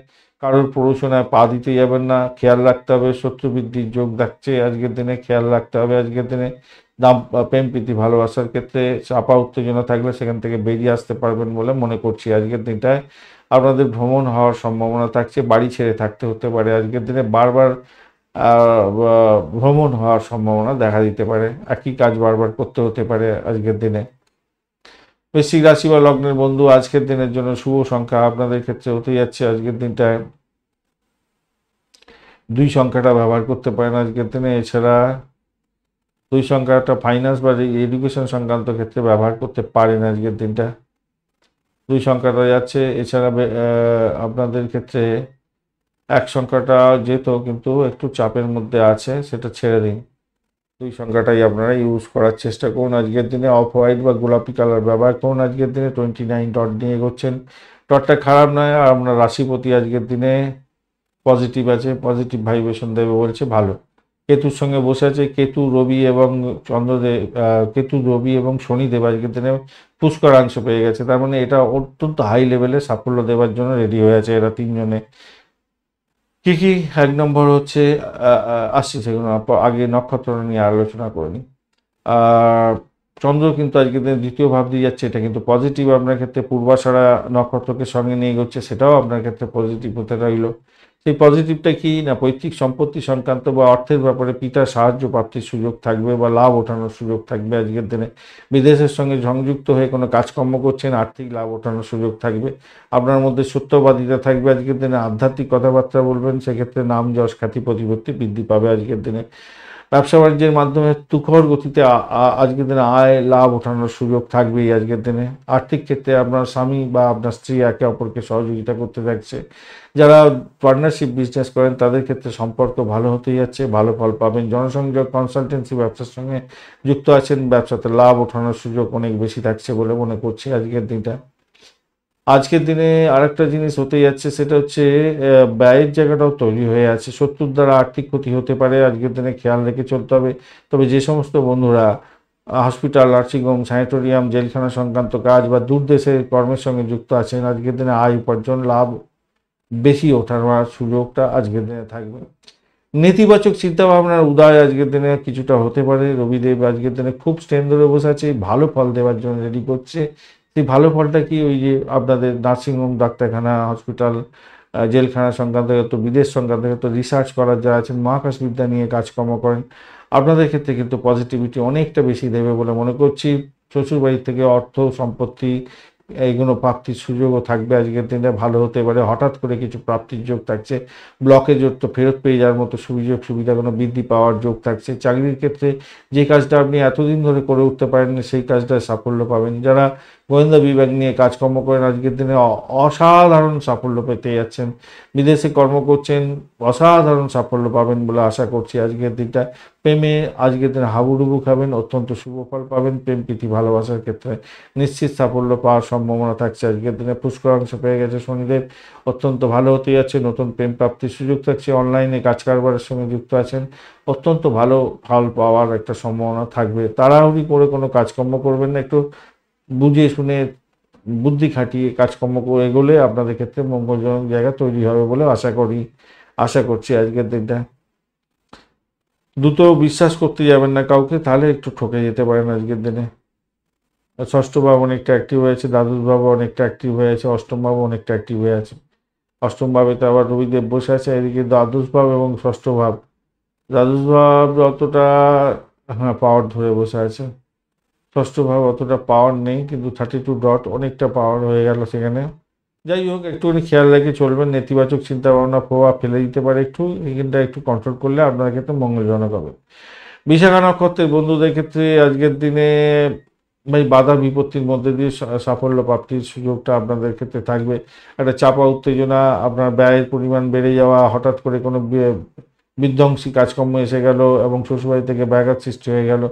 কারোর প্ররোচনায় পা দিতে যাবেন না, খেয়াল রাখতে হবে। শত্রু বৃদ্ধির যোগ থাকছে আজকের দিনে, খেয়াল রাখতে হবে আজকের দিনে। প্রেম প্রীতি ভালোবাসার ক্ষেত্রে চাপা উত্তেজনা থাকলে সেখান থেকে বেরিয়ে আসতে পারবেন বলে মনে করছি। আজকের দিনটায় আপনাদের ভ্রমণ হওয়ার সম্ভাবনা থাকছে, বাড়ি ছেড়ে থাকতে হতে পারে আজকের দিনে। বারবার ভ্রমণ হওয়ার সম্ভাবনা দেখা দিতে পারে, একই কাজ বারবার করতে হতে পারে আজকের দিনে। বৃশ্চিক রাশি বা লগ্নের বন্ধু আজকের দিনের জন্য শুভ সংখ্যা আপনাদের ক্ষেত্রে হতে যাচ্ছে আজকের দিনটায় 2 সংখ্যাটা ব্যবহার করতে পারেন আজকের দিনে। এছাড়া 2 সংখ্যাটা ফাইন্যান্স বা এডুকেশন সংক্রান্ত ক্ষেত্রে ব্যবহার করতে পারেন আজকের দিনটা, 2 সংখ্যাটা যাচ্ছে। এছাড়া আপনাদের ক্ষেত্রে 1 সংখ্যাটা যেত কিন্তু একটু চাপের মধ্যে আছে, সেটা ছেড়ে দিন। 2 সংখ্যাটাই আপনারা ইউজ করার চেষ্টা করুন আজকের দিনে। অফ হোয়াইট বা গোলাপি কালার ব্যবহার করুন আজকের দিনে। 29 ডট নিয়ে এগোচ্ছেন, ডটটা খারাপ নয়। আর আপনার রাশিপতি আজকের দিনে পজিটিভ আছে, পজিটিভ ভাইব্রেশন দেবে বলছে, ভালো। কেতুর সঙ্গে বসে আছে। কেতু রবি এবং চন্দ্রদেব, কেতু রবি এবং শনিদেব আজকের দিনে পুষ্করাংশ পেয়ে গেছে। তার মানে এটা অত্যন্ত হাই লেভেলে সাফল্য দেওয়ার জন্য রেডি হয়ে আছে এরা তিনজনে। কি কি? 1 নম্বর হচ্ছে আসছে, সেগুলো আগে নক্ষত্র নিয়ে আলোচনা করে নিই। আর চন্দ্র কিন্তু আজকে দিনে দ্বিতীয় ভাব দিয়ে যাচ্ছে, এটা কিন্তু পজিটিভ আপনার ক্ষেত্রে। পূর্বাষাঢ়া নক্ষত্রকে সঙ্গে নিয়ে এগোচ্ছে, সেটাও আপনার ক্ষেত্রে পজিটিভ হতে রইল। সেই পজিটিভটা কি না, পৈতৃক সম্পত্তি সংক্রান্ত বা অর্থের ব্যাপারে পিতার সাহায্য প্রাপ্তির সুযোগ থাকবে বা লাভ ওঠানোর সুযোগ থাকবে আজকের দিনে। বিদেশের সঙ্গে সংযুক্ত হয়ে কোনো কাজকর্ম করছেন, আর্থিক লাভ ওঠানোর সুযোগ থাকবে। আপনার মধ্যে সত্যবাদিতা থাকবে আজকের দিনে। আধ্যাত্মিক কথাবার্তা বলবেন, সেক্ষেত্রে নাম যশ খ্যাতি প্রতিপত্তি বৃদ্ধি পাবে আজকের দিনে। ব্যবসা বাণিজ্যের মাধ্যমে তুখর গতিতে আজকের দিনে আয় লাভ ওঠানোর সুযোগ থাকবেই। আজকের দিনে আর্থিক ক্ষেত্রে আপনার স্বামী বা আপনার স্ত্রী একে অপরকে সহযোগিতা করতে থাকছে। যারা পার্টনারশিপ বিজনেস করেন তাদের ক্ষেত্রে সম্পর্ক ভালো হতে যাচ্ছে, ভালো ফল পাবেন। জনসংযোগ কনসালটেন্সি ব্যবসার সঙ্গে যুক্ত আছেন, ব্যবসাতে লাভ ওঠানোর সুযোগ অনেক বেশি থাকছে বলে মনে করছি আজকের দিনটা। আজকের দিনে আরেকটা জিনিস হতে যাচ্ছে, সেটা হচ্ছে ব্যয়ের জায়গাটাও তৈরি হয়ে আছে। শত্রুর দ্বারা আর্থিক ক্ষতি হতে পারে, আজকের দিনে খেয়াল রেখে চলতে হবে। তবে যে সমস্ত বন্ধুরা হসপিটাল, নার্সিংহোম, স্যানিটোরিয়াম, জেলখানা সংক্রান্ত কাজ বা দূর দেশে কর্মের সঙ্গে যুক্ত আছেন, আজকের দিনে আয় উপার্জন লাভ বেশি ওঠার সুযোগটা আজকের দিনে থাকবে। নেতিবাচক চিন্তাভাবনার উদয় আজকের দিনে কিছুটা হতে পারে। রবিদেব আজকের দিনে খুব স্ট্রেন ধরে বসে আছে, ভালো ফল দেওয়ার জন্য রেডি করছে। সেই ভালো ফলটা কি, ওই যে আপনাদের নার্সিংহোম, ডাক্তারখানা, হসপিটাল, জেলখানা সংক্রান্ত বিদেশ সংক্রান্ত রিসার্চ করার যারা আছেন, মহাকাশবিদ্যা নিয়ে কাজকর্ম করেন, আপনাদের ক্ষেত্রে কিন্তু পজিটিভিটি অনেকটা বেশি দেবে বলে মনে করছি। শ্বশুরবাড়ির থেকে অর্থ সম্পত্তি এইগুলো প্রাপ্তির সুযোগও থাকবে আজকের দিনে, ভালো হতে পারে। হঠাৎ করে কিছু প্রাপ্তির যোগ থাকছে। ব্লকের তো ফেরত পেয়ে যাওয়ার মতো সুযোগ সুবিধাগুলো বৃদ্ধি পাওয়ার যোগ থাকছে। চাকরির ক্ষেত্রে যে কাজটা আপনি এতদিন ধরে করে উঠতে পারেননি, সেই কাজটায় সাফল্য পাবেন। যারা গোয়েন্দা বিভাগ নিয়ে কাজকর্ম করেন, আজকের দিনে অসাধারণ সাফল্য পেতে যাচ্ছেন। বিদেশে কর্ম করছেন, অসাধারণ সাফল্য পাবেন বলে আশা করছি আজকের দিনটা। প্রেমে আজকের দিনে হাবুডুবু খাবেন, অত্যন্ত শুভ ফল পাবেন। প্রেম প্রীতি ভালোবাসার ক্ষেত্রে নিশ্চিত সাফল্য পাওয়ার সম্ভাবনা থাকছে আজকের দিনে। পুষ্করাংশ পেয়ে গেছে শনিদেব, অত্যন্ত ভালো হতে যাচ্ছে। নতুন প্রেম প্রাপ্তির সুযোগ থাকছে। অনলাইনে কাজ কারবারের সঙ্গে যুক্ত আছেন, অত্যন্ত ভালো ফল পাওয়ার একটা সম্ভাবনা থাকবে। তাড়াহুড়ি করে কোনো কাজকর্ম করবেন না, একটু বুঝে শুনে বুদ্ধি খাটিয়ে কাজকর্ম করে এগোলে আপনাদের ক্ষেত্রে মঙ্গলজনক জায়গা তৈরি হবে বলে আশা করছি আজকের দিনটা। দ্রুত বিশ্বাস করতে যাবেন না কাউকে, তাহলে একটু ঠকে যেতে পারেন আজকের দিনে। ষষ্ঠ ভাব অনেকটা অ্যাক্টিভ হয়েছে, দ্বাদশ ভাব অনেকটা অ্যাক্টিভ হয়ে আছে, অষ্টম ভাব অনেকটা অ্যাক্টিভ হয়ে আছে। অষ্টম ভাবেতে আবার রবিদেব বসে আছে। এদিকে দ্বাদশ ভাব এবং ষষ্ঠ ভাব, দ্বাদশ ভাব অতটা পাওয়ার ধরে বসে আছে, ষষ্ঠ ভাব অতটা পাওয়ার নেই, কিন্তু 32 ডট অনেকটা পাওয়ার হয়ে গেল সেখানে। যাই হোক, একটুখানি খেয়াল রেখে চলবেন। নেতিবাচক চিন্তা ভাবনা প্রভাব ফেলে দিতে পারে, এইখানটা একটু কন্ট্রোল করলে আপনার ক্ষেত্রে মঙ্গলজনক হবে। বিশাখা নক্ষত্রের বন্ধুদের ক্ষেত্রে আজকের দিনে বাধা বিপত্তির মধ্যে দিয়ে সাফল্য প্রাপ্তির সুযোগটা আপনাদের ক্ষেত্রে থাকবে। একটা চাপা উত্তেজনা, আপনার ব্যয়ের পরিমাণ বেড়ে যাওয়া, হঠাৎ করে কোনো বিধ্বংসী কাজকর্ম এসে গেল এবং শ্বশুরবাড়ি থেকে ব্যাঘাত সৃষ্টি হয়ে গেল,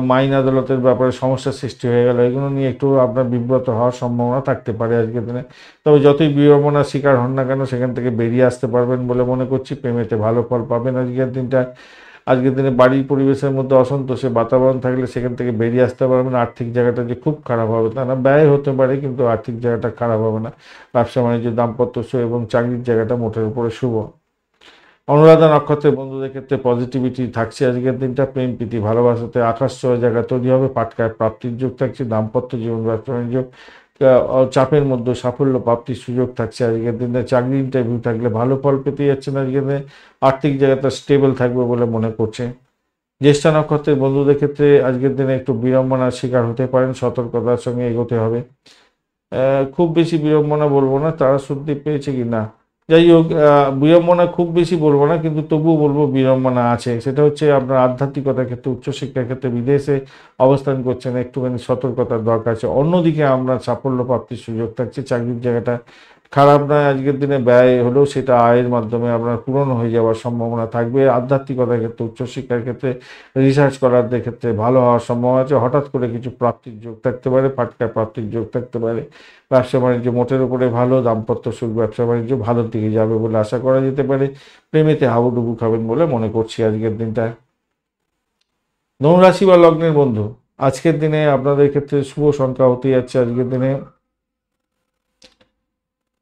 মাইন আদালতের ব্যাপারে সমস্যার সৃষ্টি হয়ে গেল, এগুলো নিয়ে একটু আপনার বিব্রত হওয়ার সম্ভাবনা থাকতে পারে আজকের দিনে। তবে যতই বিড়ম্বনার শিকার হন না কেন, সেখান থেকে বেরিয়ে আসতে পারবেন বলে মনে করছি। প্রেমেতে ভালো ফল পাবেন আজকের দিনটা। আজকের দিনে বাড়ির পরিবেশের মধ্যে অসন্তোষের বাতাবরণ থাকলে সেখান থেকে বেরিয়ে আসতে পারবেন। আর্থিক জায়গাটা যে খুব খারাপ হবে তা না, ব্যয় হতে পারে কিন্তু আর্থিক জায়গাটা খারাপ হবে না। ব্যবসা বাণিজ্য, দাম্পত্য এবং চাকরির জায়গাটা মোটের উপরে শুভ। অনুরাধা নক্ষত্রের বন্ধুদের ক্ষেত্রে পজিটিভিটি থাকছে আজকের দিনটা। প্রেম প্রীতি ভালোবাসাতে আকাশ ছোঁয়া জায়গা তৈরি হবে। পাটকায় প্রাপ্তির যোগ থাকছে। দাম্পত্য জীবন, ব্যবসা বাণিজ্য চাপের মধ্যে সাফল্য প্রাপ্তির সুযোগ থাকছে আজকের দিনে। চাকরি ইন্টারভিউ থাকলে ভালো ফল পেতে যাচ্ছেন আজকের দিনে। আর্থিক জায়গাটা স্টেবল থাকবে বলে মনে করছে। জ্যেষ্ঠা নক্ষত্রের বন্ধুদের ক্ষেত্রে আজকের দিনে একটু বিড়ম্বনার শিকার হতে পারেন, সতর্কতার সঙ্গে এগোতে হবে। খুব বেশি বিড়ম্বনা বলবো না, তারা শুনতে পেয়েছে কি না, যাই হোক, বিড়ম্বনা খুব বেশি বলবো না, কিন্তু তবুও বলবো বিড়ম্বনা আছে। সেটা হচ্ছে আপনার আধ্যাত্মিকতার ক্ষেত্রে, উচ্চশিক্ষার ক্ষেত্রে বিদেশে অবস্থান করছেন, একটুখানি সতর্কতার দরকার আছে। অন্যদিকে আমরা সাফল্য প্রাপ্তির সুযোগ থাকছে। চাকরির জায়গাটা খারাপ নয় আজকের দিনে, ব্যয় হলেও সেটা আয়ের মাধ্যমে আপনার পূরণ হয়ে যাওয়ার সম্ভাবনা থাকবে। আধ্যাত্মিকতার ক্ষেত্রে, উচ্চশিক্ষার ক্ষেত্রে, রিসার্চ করারদের ক্ষেত্রে ভালো হওয়ার সম্ভাবনা আছে। হঠাৎ করে কিছু প্রাপ্তির যোগ থাকতে পারে, ফাটকা প্রাপ্তির যোগ থাকতে পারে। ব্যবসা বাণিজ্য মোটের উপরে ভালো, দাম্পত্য সুখ, ব্যবসা বাণিজ্য ভালোর দিকে যাবে বলে আশা করা যেতে পারে। প্রেমেতে হাবুডুবু খাবেন বলে মনে করছি আজকের দিনটা। ধনুরাশি বা লগ্নের বন্ধু, আজকের দিনে আপনাদের ক্ষেত্রে শুভ সংখ্যা হতে যাচ্ছে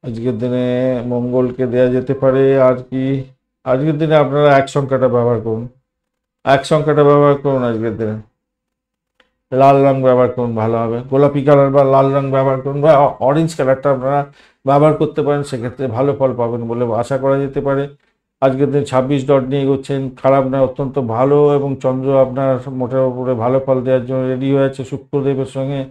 আজকের দিনে মঙ্গলকে দেয়া যেতে পারে। আর কি, আজকের দিনে আপনারা এক সংখ্যাটা ব্যবহার করুন, আজকের দিনে লাল রং ব্যবহার করুন, ভালো হবে। গোলাপি কালার বা লাল রং ব্যবহার করুন, বা অরেঞ্জ কালারটা আপনারা ব্যবহার করতে পারেন, সেক্ষেত্রে ভালো ফল পাবেন বলে আশা করা যেতে পারে। আজকের দিন 26 ডট নিয়ে এগোচ্ছেন, খারাপ নয়, অত্যন্ত ভালো। এবং চন্দ্র আপনার মোটের উপরে ভালো ফল দেওয়ার জন্য রেডি হয়ে আছে। শুক্রদেবের সঙ্গে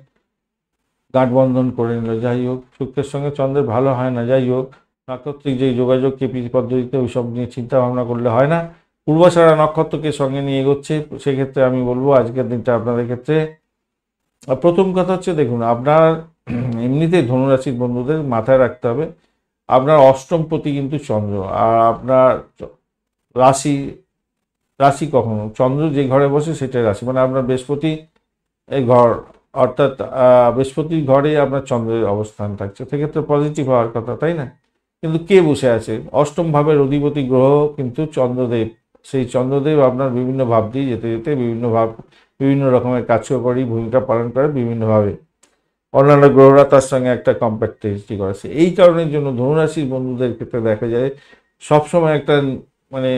গাঁটবন্ধন করে নিল। যাই হোক, শুক্রের সঙ্গে চন্দ্রের ভালো হয় না। যাই হোক, নাক্ষত্রিক যে যোগাযোগ কেপি পদ্ধতিতে ওইসব নিয়ে চিন্তা ভাবনা করলে হয় না। পূর্বাষাঢ়া নক্ষত্রকে সঙ্গে নিয়ে এগোচ্ছে, সেক্ষেত্রে আমি বলবো আজকের দিনটা আপনাদের ক্ষেত্রে প্রথম কথা হচ্ছে, দেখুন আপনার এমনিতেই ধনুরাশির বন্ধুদের মাথায় রাখতে হবে আপনার অষ্টমপতি কিন্তু চন্দ্র, আর আপনার রাশি রাশি কখনো চন্দ্র যে ঘরে বসে সেটাই রাশি, মানে আপনার বৃহস্পতি এই ঘর, অর্থাৎ বৃহস্পতির ঘরে আপনার চন্দ্রের অবস্থান থাকছে, সেক্ষেত্রে পজিটিভ হওয়ার কথা, তাই না? কিন্তু কে বসে আছে? অষ্টম ভাবের অধিপতি গ্রহ কিন্তু চন্দ্রদেব। সেই চন্দ্রদেব আপনার বিভিন্ন ভাব দিয়ে যেতে যেতে বিভিন্ন রকমের কার্যকরী ভূমিকা পালন করে বিভিন্নভাবে, অন্যান্য গ্রহরা তার সঙ্গে একটা কম্প্যাক্টিভিটি করেছে। এই কারণের জন্য ধনুরাশির বন্ধুদের ক্ষেত্রে দেখা যায় সবসময় একটা মানে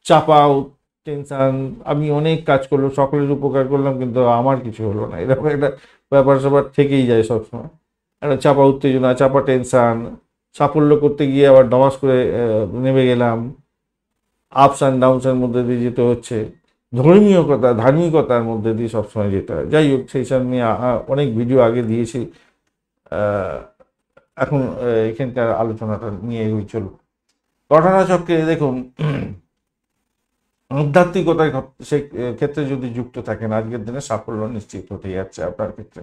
চাপা টেনশন, আমি অনেক কাজ করলাম, সকলের উপকার করলাম, কিন্তু আমার কিছু হলো না, এরকম একটা ব্যাপার স্যাপার থেকেই যায় সবসময়। একটা চাপা উত্তেজনা, চাপা টেনশন, সাফল্য করতে গিয়ে আবার ডমাস করে নেমে গেলাম, আপস অ্যান্ড ডাউনসের মধ্যে দিয়ে যেতে হচ্ছে, ধার্মিকতার মধ্যে দিয়ে সবসময় যেতে হয়। যাই হোক, সেই সব নিয়ে অনেক ভিডিও আগে দিয়েছি, এখন এখানকার আলোচনাটা নিয়ে এগিয়ে চলুন। ঘটনাচক্রে দেখুন, আধ্যাত্মিকতার সে ক্ষেত্রে যদি যুক্ত থাকেন আজকের দিনে সাফল্য নিশ্চিত হতে যাচ্ছে আপনার ক্ষেত্রে,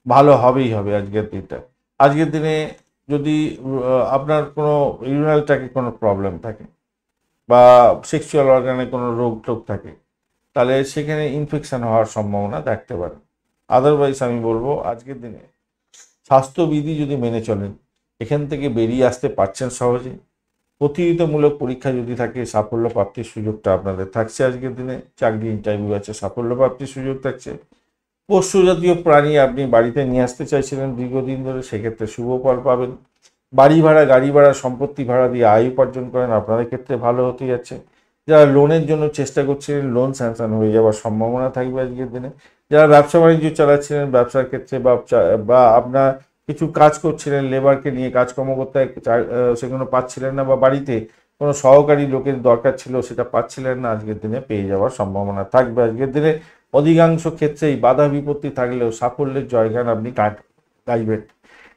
ভালো হবেই হবে আজকের দিনটা। আজকের দিনে যদি আপনার কোনো ইউরিনাল ট্র্যাকে কোনো প্রবলেম থাকে বা সেক্সুয়াল অর্গানে কোনো রোগ টোগ থাকে, তাহলে সেখানে ইনফেকশন হওয়ার সম্ভাবনা দেখতে পারেন। আদারওয়াইজ আমি বলবো আজকের দিনে স্বাস্থ্যবিধি যদি মেনে চলেন, এখান থেকে বেরিয়ে আসতে পারছেন সহজে। প্রতিযোগিতামূলক পরীক্ষা যদি থাকে, সাফল্য প্রাপ্তির সুযোগটা আপনাদের থাকছে আজকের দিনে। চাকরি ইন্টারভিউ আছে, সাফল্য প্রাপ্তির সুযোগ থাকছে। পোষ্য জাতীয় প্রাণী আপনি বাড়িতে নিয়ে আসতে চাইছিলেন দীর্ঘদিন ধরে, সেক্ষেত্রে শুভ ফল পাবেন। বাড়ি ভাড়া, গাড়ি ভাড়া, সম্পত্তি ভাড়া দিয়ে আয় উপার্জন করেন, আপনাদের ক্ষেত্রে ভালো হতে যাচ্ছে। যারা লোনের জন্য চেষ্টা করছিলেন, লোন স্যাংশন হয়ে যাওয়ার সম্ভাবনা থাকবে আজকের দিনে। যারা ব্যবসা বাণিজ্য চালাচ্ছিলেন, ব্যবসার ক্ষেত্রে বা আপনার কিছু কাজ করছিলেন, লেবারকে নিয়ে কাজকর্ম করতে সেগুলো পাচ্ছিলেন না, বা বাড়িতে কোনো সহকারী লোকের দরকার ছিল সেটা পাচ্ছিলেন না, আজকের দিনে পেয়ে যাওয়ার সম্ভাবনা থাকবে। আজকের দিনে অধিকাংশ ক্ষেত্রেই বাধা বিপত্তি থাকলেও সাফল্যের জয়গান আপনি গাইবেন।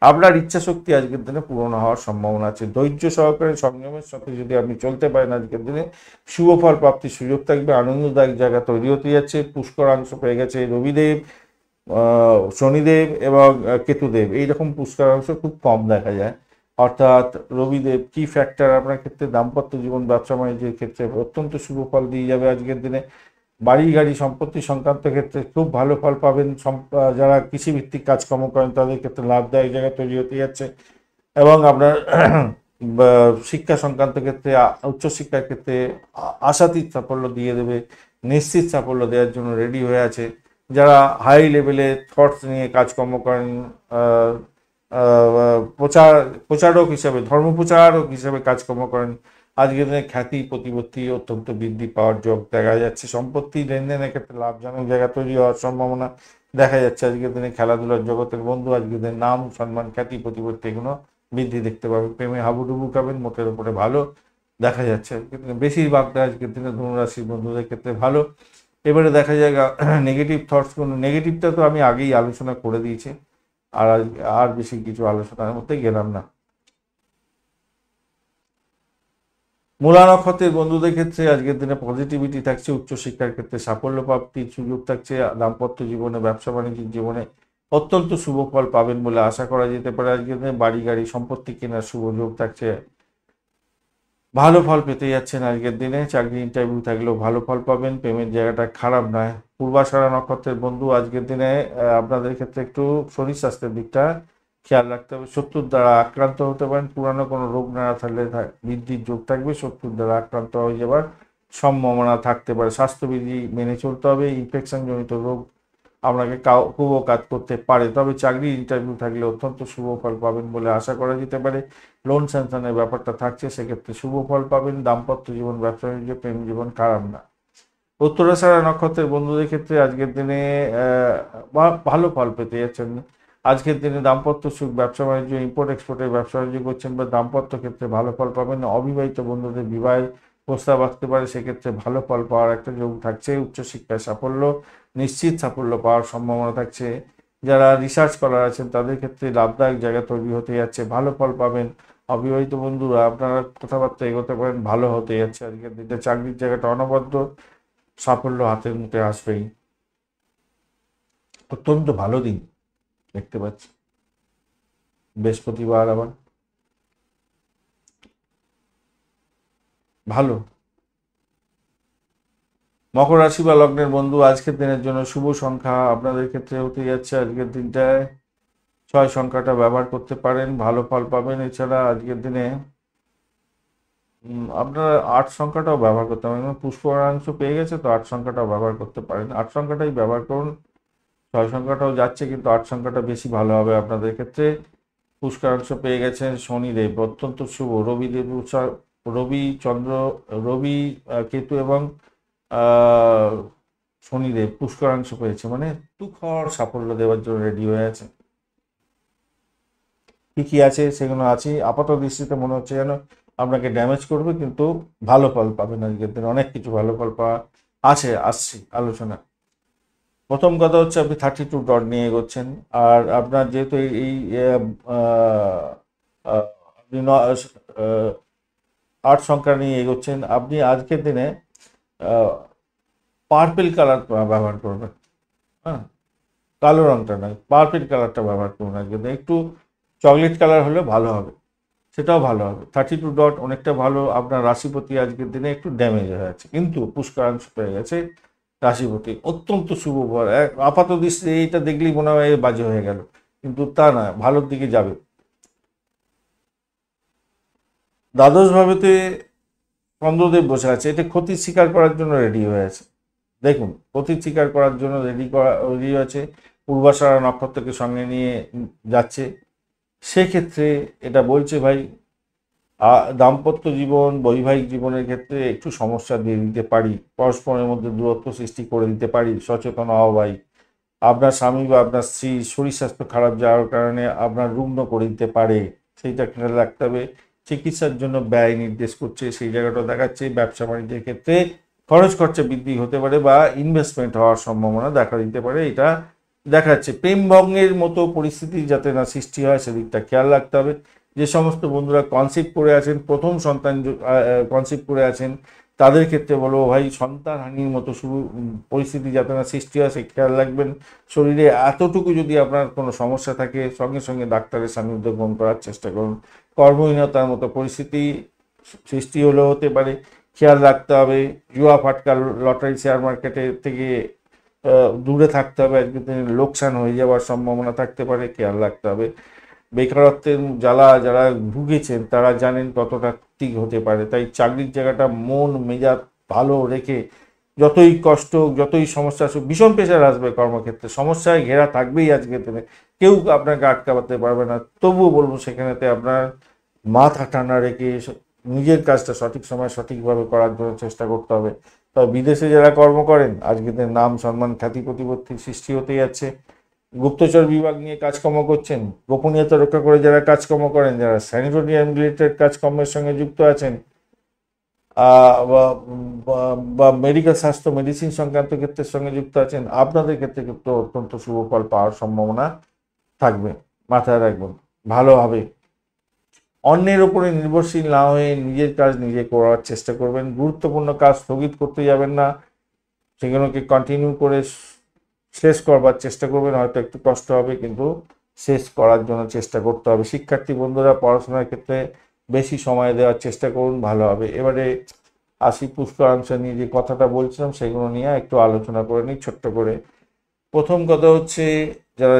আপনার ইচ্ছা শক্তি আজকের দিনে পূরণ হওয়ার সম্ভাবনা আছে। ধৈর্য সহকারে সংযমের সাথে যদি আপনি চলতে পারেন আজকের দিনে শুভ ফল প্রাপ্তির সুযোগ থাকবে। আনন্দদায়ক জায়গা তৈরি হতে যাচ্ছে। পুষ্করাংশ পেয়ে গেছে রবিদেব, শনিদেব এবং কেতুদেব, এইরকম পুষ্করাংশ খুব কম দেখা যায়। অর্থাৎ রবিদেব কি ফ্যাক্টর আপনার ক্ষেত্রে দাম্পত্য জীবন, ব্যবসা বাণিজ্যের ক্ষেত্রে অত্যন্ত শুভ ফল দিয়ে যাবে আজকের দিনে। বাড়ি গাড়ি সম্পত্তি সংক্রান্ত ক্ষেত্রে খুব ভালো ফল পাবেন। যারা কৃষিভিত্তিক কাজকর্ম করেন তাদের ক্ষেত্রে লাভদায়ক জায়গা তৈরি হতে যাচ্ছে। এবং আপনার শিক্ষা সংক্রান্ত ক্ষেত্রে, উচ্চশিক্ষার ক্ষেত্রে আশাতীত সাফল্য দিয়ে দেবে, নিশ্চিত সাফল্য দেওয়ার জন্য রেডি হয়ে আছে। যারা হাই লেভেলে থটস নিয়ে কাজকর্ম করেন, প্রচারক হিসাবে, ধর্মপ্রচারক হিসাবে কাজকর্ম করেন, আজকের দিনে খ্যাতি প্রতিপত্তি অত্যন্ত বৃদ্ধি পাওয়ার যোগ দেখা যাচ্ছে। সম্পত্তি লেনদেনের ক্ষেত্রে লাভজনক জায়গা তৈরি হওয়ার সম্ভাবনা দেখা যাচ্ছে আজকের দিনে। খেলাধুলার জগতের বন্ধু আজকের দিনে নাম, সম্মান, খ্যাতি, প্রতিপত্তি এগুলো বৃদ্ধি দেখতে পাবেন। প্রেমে হাবুডুবু খাবেন, মোটের উপরে ভালো দেখা যাচ্ছে আজকের দিনে। বেশিরভাগটা আজকের দিনে ধনুরাশির বন্ধুদের ক্ষেত্রে ভালো। এবারে দেখা যায় নেগেটিভ থটসগুলো, নেগেটিভটা তো আমি আগেই আলোচনা করে দিয়েছি, আর বেশি কিছু আলোচনার মধ্যে গেলাম না। মূলা নক্ষত্রের বন্ধুদের ক্ষেত্রে আজকের দিনে পজিটিভিটি থাকছে। উচ্চশিক্ষার ক্ষেত্রে সাফল্য প্রাপ্তির সুযোগ থাকছে। দাম্পত্য জীবনে, ব্যবসা বাণিজ্যিক জীবনে অত্যন্ত শুভ ফল পাবেন বলে আশা করা যেতে পারে। আজকের দিনে বাড়ি গাড়ি সম্পত্তি কেনার শুভ যোগ থাকছে, ভালো ফল পেতে যাচ্ছেন আজকের দিনে। চাকরি ইন্টারভিউ থাকলেও ভালো ফল পাবেন, পেমেন্ট জায়গাটা খারাপ নয়। পূর্বাষাঢ়া নক্ষত্রের বন্ধু আজকের দিনে আপনাদের ক্ষেত্রে একটু শরীর স্বাস্থ্যের দিকটা খেয়াল রাখতে হবে। শত্রুর দ্বারা আক্রান্ত হতে পারেন, পুরানো কোনো রোগ না থাকলে বৃদ্ধির যোগ থাকবে, শত্রুর দ্বারা আক্রান্ত হয়ে যাবার সম্ভাবনা থাকতে পারে। স্বাস্থ্যবিধি মেনে চলতে হবে। ইনফেকশন জনিত রোগ আপনাকে কুপকাত করতে পারে। তবে চাকরির ইন্টারভিউ থাকলে অত্যন্ত শুভ ফল পাবেন বলে আশা করা যেতে পারে। লোন স্যাংশনের ব্যাপারটা থাকছে, সেক্ষেত্রে শুভ ফল পাবেন। দাম্পত্য জীবন, ব্যবসা বাণিজ্য, প্রেম জীবন খারাপ না। উত্তরাষাঢ়া নক্ষত্রের বন্ধুদের ক্ষেত্রে আজকের দিনে ভালো ফল পেতে যাচ্ছেন। আজকের দিনে দাম্পত্য সুখ, ব্যবসা বাণিজ্য, ইম্পোর্ট এক্সপোর্টের ব্যবসা বাণিজ্য করছেন বা দাম্পত্য ক্ষেত্রে ভালো ফল পাবেন। অবিবাহিত বন্ধুদের বিবাহের প্রস্তাব আসতে পারে, সেক্ষেত্রে ভালো ফল পাওয়ার একটা যোগ থাকছে। উচ্চশিক্ষায় সাফল্য, নিশ্চিত সাফল্য পাওয়ার সম্ভাবনা থাকছে। যারা রিসার্চ করার আছেন তাদের ক্ষেত্রে লাভদায়ক জায়গা তৈরি হতে যাচ্ছে, ভালো ফল পাবেন। অবিবাহিত বন্ধুরা আপনারা কথাবার্তা এগোতে পারেন, ভালো হতে যাচ্ছে আজকের দিনটা। চাকরির জায়গাটা অনবদ্য, সাফল্য হাতের মুঠে আসবেই। অত্যন্ত ভালো দিন দেখতে পাচ্ছি। বৃহস্পতিবার আবার ভালো। মকর রাশি বা লগ্নের বন্ধু, আজকের দিনের জন্য শুভ সংখ্যা আপনাদের ক্ষেত্রে হতে যাচ্ছে আজকের দিনটায় 6 সংখ্যাটা ব্যবহার করতে পারেন, ভালো ফল পাবেন। এছাড়া আজকের দিনে আপনারা 8 সংখ্যাটাও ব্যবহার করতে পারেন, পুষ্পাংশ পেয়ে গেছে তো 8 সংখ্যাটাও ব্যবহার করতে পারেন। 8 সংখ্যাটাই ব্যবহার করুন। 6 সংখ্যাটাও যাচ্ছে কিন্তু 8 সংখ্যাটা বেশি ভালো হবে আপনাদের ক্ষেত্রে। পুষ্করাংশ পেয়ে গেছেন শনিদেব, অত্যন্ত শুভ। রবিদেব রবি চন্দ্র রবি কেতু এবং শনিদেব পুষ্করাংশ পেয়েছে, মানে তুখর সাফল্য দেওয়ার জন্য রেডি হয়ে আছে। কি কি আছে সেগুলো আছে, আপাত দৃষ্টিতে মনে হচ্ছে যেন আপনাকে ড্যামেজ করবে, কিন্তু ভালো ফল পাবেন আজকের দিন। অনেক কিছু ভালো ফল পাওয়া আছে, আসছি আলোচনা। প্রথম কথা হচ্ছে আপনি 32 ডট নিয়ে এগোচ্ছেন। আর আপনার যেহেতু এই আপনি 8 সংখ্যা নিয়ে এগোচ্ছেন, আপনি আজকের দিনে পার্পেল কালার ব্যবহার করবেন। হ্যাঁ, কালো রংটা নয়, পার্পেল কালারটা ব্যবহার করুন আজকে। একটু চকলেট কালার হলে ভালো হবে, সেটাও ভালো হবে। 32 ডট অনেকটা ভালো। আপনার রাশিপতি আজকের দিনে একটু ড্যামেজ হয়ে আছে, কিন্তু পুষ্করাংশ পেয়ে গেছে রাশিপতি, অত্যন্ত শুভ ফল। আপাত দৃষ্টি এইটা দেখলেই মনে হয় বাজে হয়ে গেল, কিন্তু তা না, ভালোর দিকে যাবে। দ্বাদশ ভাবেতে চন্দ্রদেব বসে আছে, এটা ক্ষতি স্বীকার করার জন্য রেডি হয়ে আছে। দেখুন, ক্ষতি স্বীকার করার জন্য রেডি আছে। পূর্বাষাঢ়া নক্ষত্রকে সঙ্গে নিয়ে যাচ্ছে। সেক্ষেত্রে এটা বলছে ভাই, দাম্পত্য জীবন, বৈবাহিক জীবনের ক্ষেত্রে একটু সমস্যা দিয়ে দিতে পারি, পরস্পরের মধ্যে দূরত্ব সৃষ্টি করে দিতে পারি। সচেতন হওয়া ভাই। আপনার স্বামী বা আপনার স্ত্রী শরীর স্বাস্থ্য খারাপ যাওয়ার কারণে আপনার রুগ্ন করে দিতে পারে, সেইটা খেয়াল রাখতে হবে। চিকিৎসার জন্য ব্যয় নির্দেশ করছে, সেই জায়গাটা দেখাচ্ছে। ব্যবসা বাণিজ্যের ক্ষেত্রে খরচ খরচা বৃদ্ধি হতে পারে বা ইনভেস্টমেন্ট হওয়ার সম্ভাবনা দেখা দিতে পারে, এটা দেখাচ্ছে। প্রেম ভঙ্গের মতো পরিস্থিতি যাতে না সৃষ্টি হয় সেদিকটা খেয়াল রাখতে হবে। যে সমস্ত বন্ধুরা কনসিভ করে আছেন, প্রথম সন্তান কনসিভ করে আছেন, তাদের ক্ষেত্রে বলবো ভাই, সন্তানহানির মতো শুরু পরিস্থিতি যাতে না সৃষ্টি হয় সে খেয়াল রাখবেন। শরীরে এতটুকু যদি আপনার কোনো সমস্যা থাকে, সঙ্গে সঙ্গে ডাক্তারের সান্নিধ্য গ্রহণ করার চেষ্টা করুন। কর্মহীনতার মতো পরিস্থিতি সৃষ্টি হলেও হতে পারে, খেয়াল রাখতে হবে। জুয়া ফাটকা লটারি শেয়ার মার্কেটে থেকে দূরে থাকতে হবে। আজকে লোকসান হয়ে যাওয়ার সম্ভাবনা থাকতে পারে, খেয়াল রাখতে হবে। বেকারত্বের জ্বালা যারা ভুগেছেন তারা জানেন কতটা ঠিক হতে পারে। তাই চাকরির জায়গাটা মন মেজাজ ভালো রেখে, যতই কষ্ট যতই সমস্যা আসুক, ভীষণ প্রেশার আসবে কর্মক্ষেত্রে, সমস্যায় ঘেরা থাকবেই আজকের দিনে, কেউ আপনাকে আটকাতে পারবে না। তবুও বলবো সেখানেতে আপনার মাথা ঠান্ডা রেখে নিজের কাজটা সঠিক সময় সঠিকভাবে করার জন্য চেষ্টা করতে হবে। তবে বিদেশে যারা কর্ম করেন আজকের দিনে নাম সম্মান খ্যাতি প্রতিপত্তি সৃষ্টি হতে যাচ্ছে। গুপ্তচর বিভাগ নিয়ে কাজকর্ম করছেন, গোপনীয়তা রক্ষা করে যারা কাজকর্ম করেন, যারা স্যানিটোরিয়াম রিলেটেড কাজকর্মের সঙ্গে যুক্ত আছেন, বা মেডিকেল স্বাস্থ্য মেডিসিন সংক্রান্ত ক্ষেত্রের সঙ্গে যুক্ত আছেন, আপনাদের ক্ষেত্রে কিন্তু অত্যন্ত শুভ ফল পাওয়ার সম্ভাবনা থাকবে। মাথায় রাখবেন, ভালো হবে। অন্যের উপরে নির্ভরশীল না হয়ে নিজের কাজ নিজে করার চেষ্টা করবেন। গুরুত্বপূর্ণ কাজ স্থগিত করতে যাবেন না, সেগুলোকে কন্টিনিউ করে শেষ করবার চেষ্টা করবেন। হয়তো একটু কষ্ট হবে, কিন্তু শেষ করার জন্য চেষ্টা করতে হবে। শিক্ষার্থী বন্ধুরা পড়াশোনার ক্ষেত্রে বেশি সময় দেওয়ার চেষ্টা করুন, ভালো হবে। এবারে আসি পুষ্করাংশ নিয়ে যে কথাটা বলছিলাম, সেগুলো নিয়ে একটু আলোচনা করে নিই ছোট্ট করে। প্রথম কথা হচ্ছে, যারা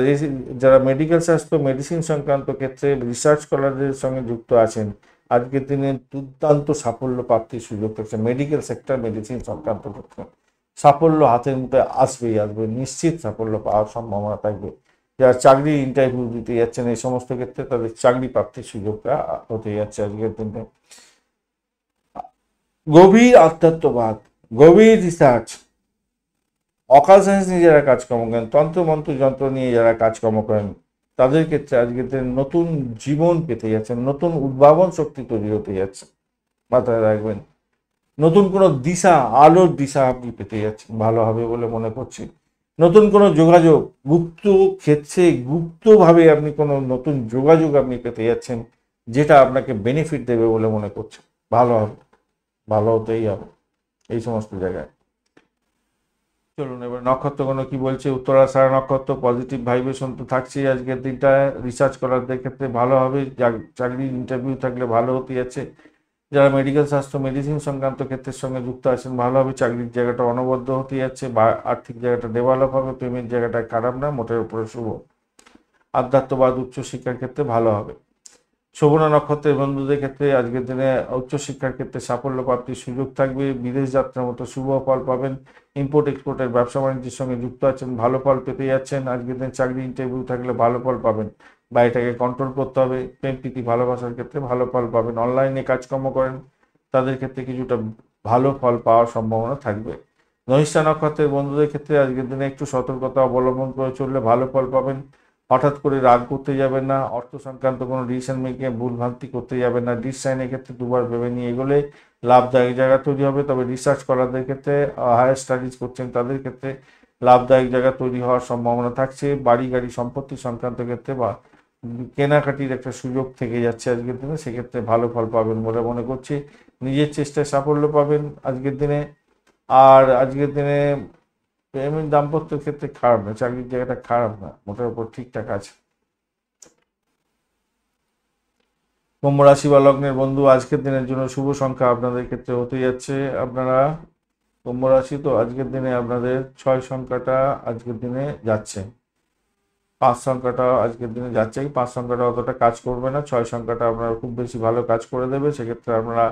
যারা মেডিকেল স্বাস্থ্য মেডিসিন সংক্রান্ত ক্ষেত্রে রিসার্চ স্কলারদের সঙ্গে যুক্ত আছেন, আজকের দিনে দুর্দান্ত সাফল্য প্রাপ্তির সুযোগ থাকছে। মেডিকেল সেক্টর মেডিসিন সংক্রান্ত ক্ষেত্রে সাফল্য হাতের মুঠে আসবেই আসবে, নিশ্চিত সাফল্য পাওয়ার সম্ভাবনা থাকবে। যারা চাকরি ইন্টারভিউ দিতে যাচ্ছেন এই সমস্ত ক্ষেত্রে তাদের চাকরি প্রাপ্তির সুযোগটা হতে যাচ্ছে আজকের দিনে। গভীর আধ্যাত্মবাদ, গভীর রিসার্চ, অকাল সায়েন্স নিয়ে যারা কাজকর্ম করেন, তন্ত্রমন্ত্র যন্ত্র নিয়ে যারা কাজকর্ম করেন, তাদের ক্ষেত্রে আজকের দিনে নতুন জীবন পেতে যাচ্ছেন, নতুন উদ্ভাবন শক্তি তৈরি হতে যাচ্ছে। মাথায় রাখবেন, নতুন কোনো দিশা, আলোর দিশা আপনি পেতে যাচ্ছেন, ভালো হবে বলে মনে করছি। নতুন কোনো যোগাযোগ, গুপ্ত ক্ষেত্রে গুপ্তভাবে আপনি কোনো নতুন যোগাযোগ আপনি পেতে যাচ্ছেন, যেটা আপনাকে বেনিফিট দেবে বলে মনে করছে। ভালো হবে, ভালো হতেই হবে এই সমস্ত জায়গায়। চলুন এবার নক্ষত্রগুলো কি বলছে। উত্তরাষাঢ়া নক্ষত্র, পজিটিভ ভাইব্রেশন তো থাকছেই আজকের দিনটা। রিসার্চ করার ক্ষেত্রে ভালো হবে, চাকরির ইন্টারভিউ থাকলে ভালো হতে যাচ্ছে। যারা মেডিকেল স্বাস্থ্য মেডিসিন সংক্রান্ত ক্ষেত্রের সঙ্গে যুক্ত আছেন ভালো হবে, চাকরির জায়গাটা অনবদ্য হতে যাচ্ছে বা আর্থিক জায়গাটা ডেভেলপ হবে, প্রেমের জায়গাটা খারাপ না, মোটের উপরে শুভ। আধ্যাত্মবাদ উচ্চশিক্ষার ক্ষেত্রে ভালো হবে। শোভনা নক্ষত্রের বন্ধুদের ক্ষেত্রে আজকের দিনে উচ্চশিক্ষার ক্ষেত্রে সাফল্য প্রাপ্তির সুযোগ থাকবে, বিদেশ যাত্রার মতো শুভ ফল পাবেন। ইম্পোর্ট এক্সপোর্টের ব্যবসা বাণিজ্যের সঙ্গে যুক্ত আছেন, ভালো ফল পেতে যাচ্ছেন। আজকের দিনে চাকরি ইন্টারভিউ থাকলে ভালো ফল পাবেন, বা এটাকে কন্ট্রোল করতে হবে। প্রেম প্রীতি ভালোবাসার ক্ষেত্রে ভালো ফল পাবেন। অনলাইনে কাজকর্ম করেন তাদের ক্ষেত্রে কিছুটা ভালো ফল পাওয়ার সম্ভাবনা থাকবে। ধনিষ্ঠা নক্ষত্রের বন্ধুদের ক্ষেত্রে আজকের দিনে একটু সতর্কতা অবলম্বন করে চললে ভালো ফল পাবেন। হঠাৎ করে রাগ করতে যাবেন না, অর্থ সংক্রান্ত কোনো ডিসিশন মেকিংয়ে ভুলভ্রান্তি করতে যাবেন না। ডিসিশনের ক্ষেত্রে দুবার ভেবে নিয়ে এগোলে লাভদায়ক জায়গা তৈরি হবে। তবে রিসার্চ করাদের ক্ষেত্রে, হায়ার স্টাডিজ করছেন তাদের ক্ষেত্রে লাভদায়ক জায়গা তৈরি হওয়ার সম্ভাবনা থাকছে। বাড়ি গাড়ি সম্পত্তি সংক্রান্ত ক্ষেত্রে বা কেনাকাটির একটা সুযোগ থেকে যাচ্ছে আজকের দিনে, সেক্ষেত্রে ভালো ফল পাবেন বলে মনে করছি। নিজের চেষ্টায় সাফল্য পাবেন আজকের দিনে। আর আজকের দিনে প্রেমের দাম্পত্যের ক্ষেত্রে খারাপ না, চাকরির জায়গাটা খারাপ না, মোটের উপর ঠিকঠাক আছে। কুম্ভ রাশি বা লগ্নের বন্ধু আজকের দিনের জন্য শুভ সংখ্যা আপনাদের ক্ষেত্রে হতে যাচ্ছে, আপনারা কুম্ভ রাশি তো আজকের দিনে আপনাদের 6 সংখ্যাটা আজকের দিনে যাচ্ছে। 5 সংখ্যাটা আজকের দিনে যাচ্ছে। 5 সংখ্যাটা অতটা কাজ করবে না, 6 সংখ্যাটা আপনারা খুব বেশি ভালো কাজ করে দেবে। সেক্ষেত্রে আপনারা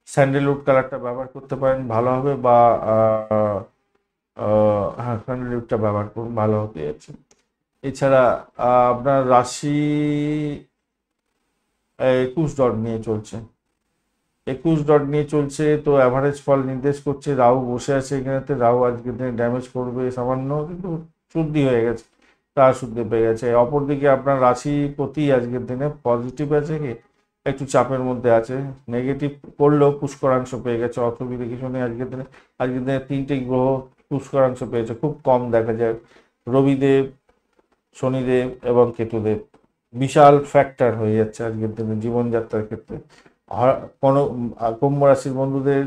স্যান্ডেলউড কালারটা ব্যবহার করতে পারেন, ভালো হবে। বা হ্যাঁ, স্যান্ডেলউডটা ব্যবহার করুন, ভালো হতে যাচ্ছে। এছাড়া আপনার রাশি 21 নিয়ে চলছে, 21 নিয়ে চলছে, তো অ্যাভারেজ ফল নির্দেশ করছে। রাহু বসে আছে এখানেতে, রাহু আজকের দিনে ড্যামেজ করবে সামান্য, কিন্তু শুদ্ধি হয়ে গেছে, তার শুদ্ধি পেয়ে গেছে। অপরদিকে আপনার রাশি প্রতি আজকের দিনে পজিটিভ আছে, কি একটু চাপের মধ্যে আছে। নেগেটিভ করলেও পুষ্করাংশ পেয়ে গেছে, অসুবিধা কিছু নেই আজকের দিনে। আজকের দিনে 3টে গ্রহ পুষ্করাংশ পেয়েছে, খুব কম দেখা যায়। রবিদেব, শনিদেব এবং কেতুদেব বিশাল ফ্যাক্টর হয়ে যাচ্ছে আজকের দিনে জীবনযাত্রার ক্ষেত্রে। কোনো কুম্ভ রাশির বন্ধুদের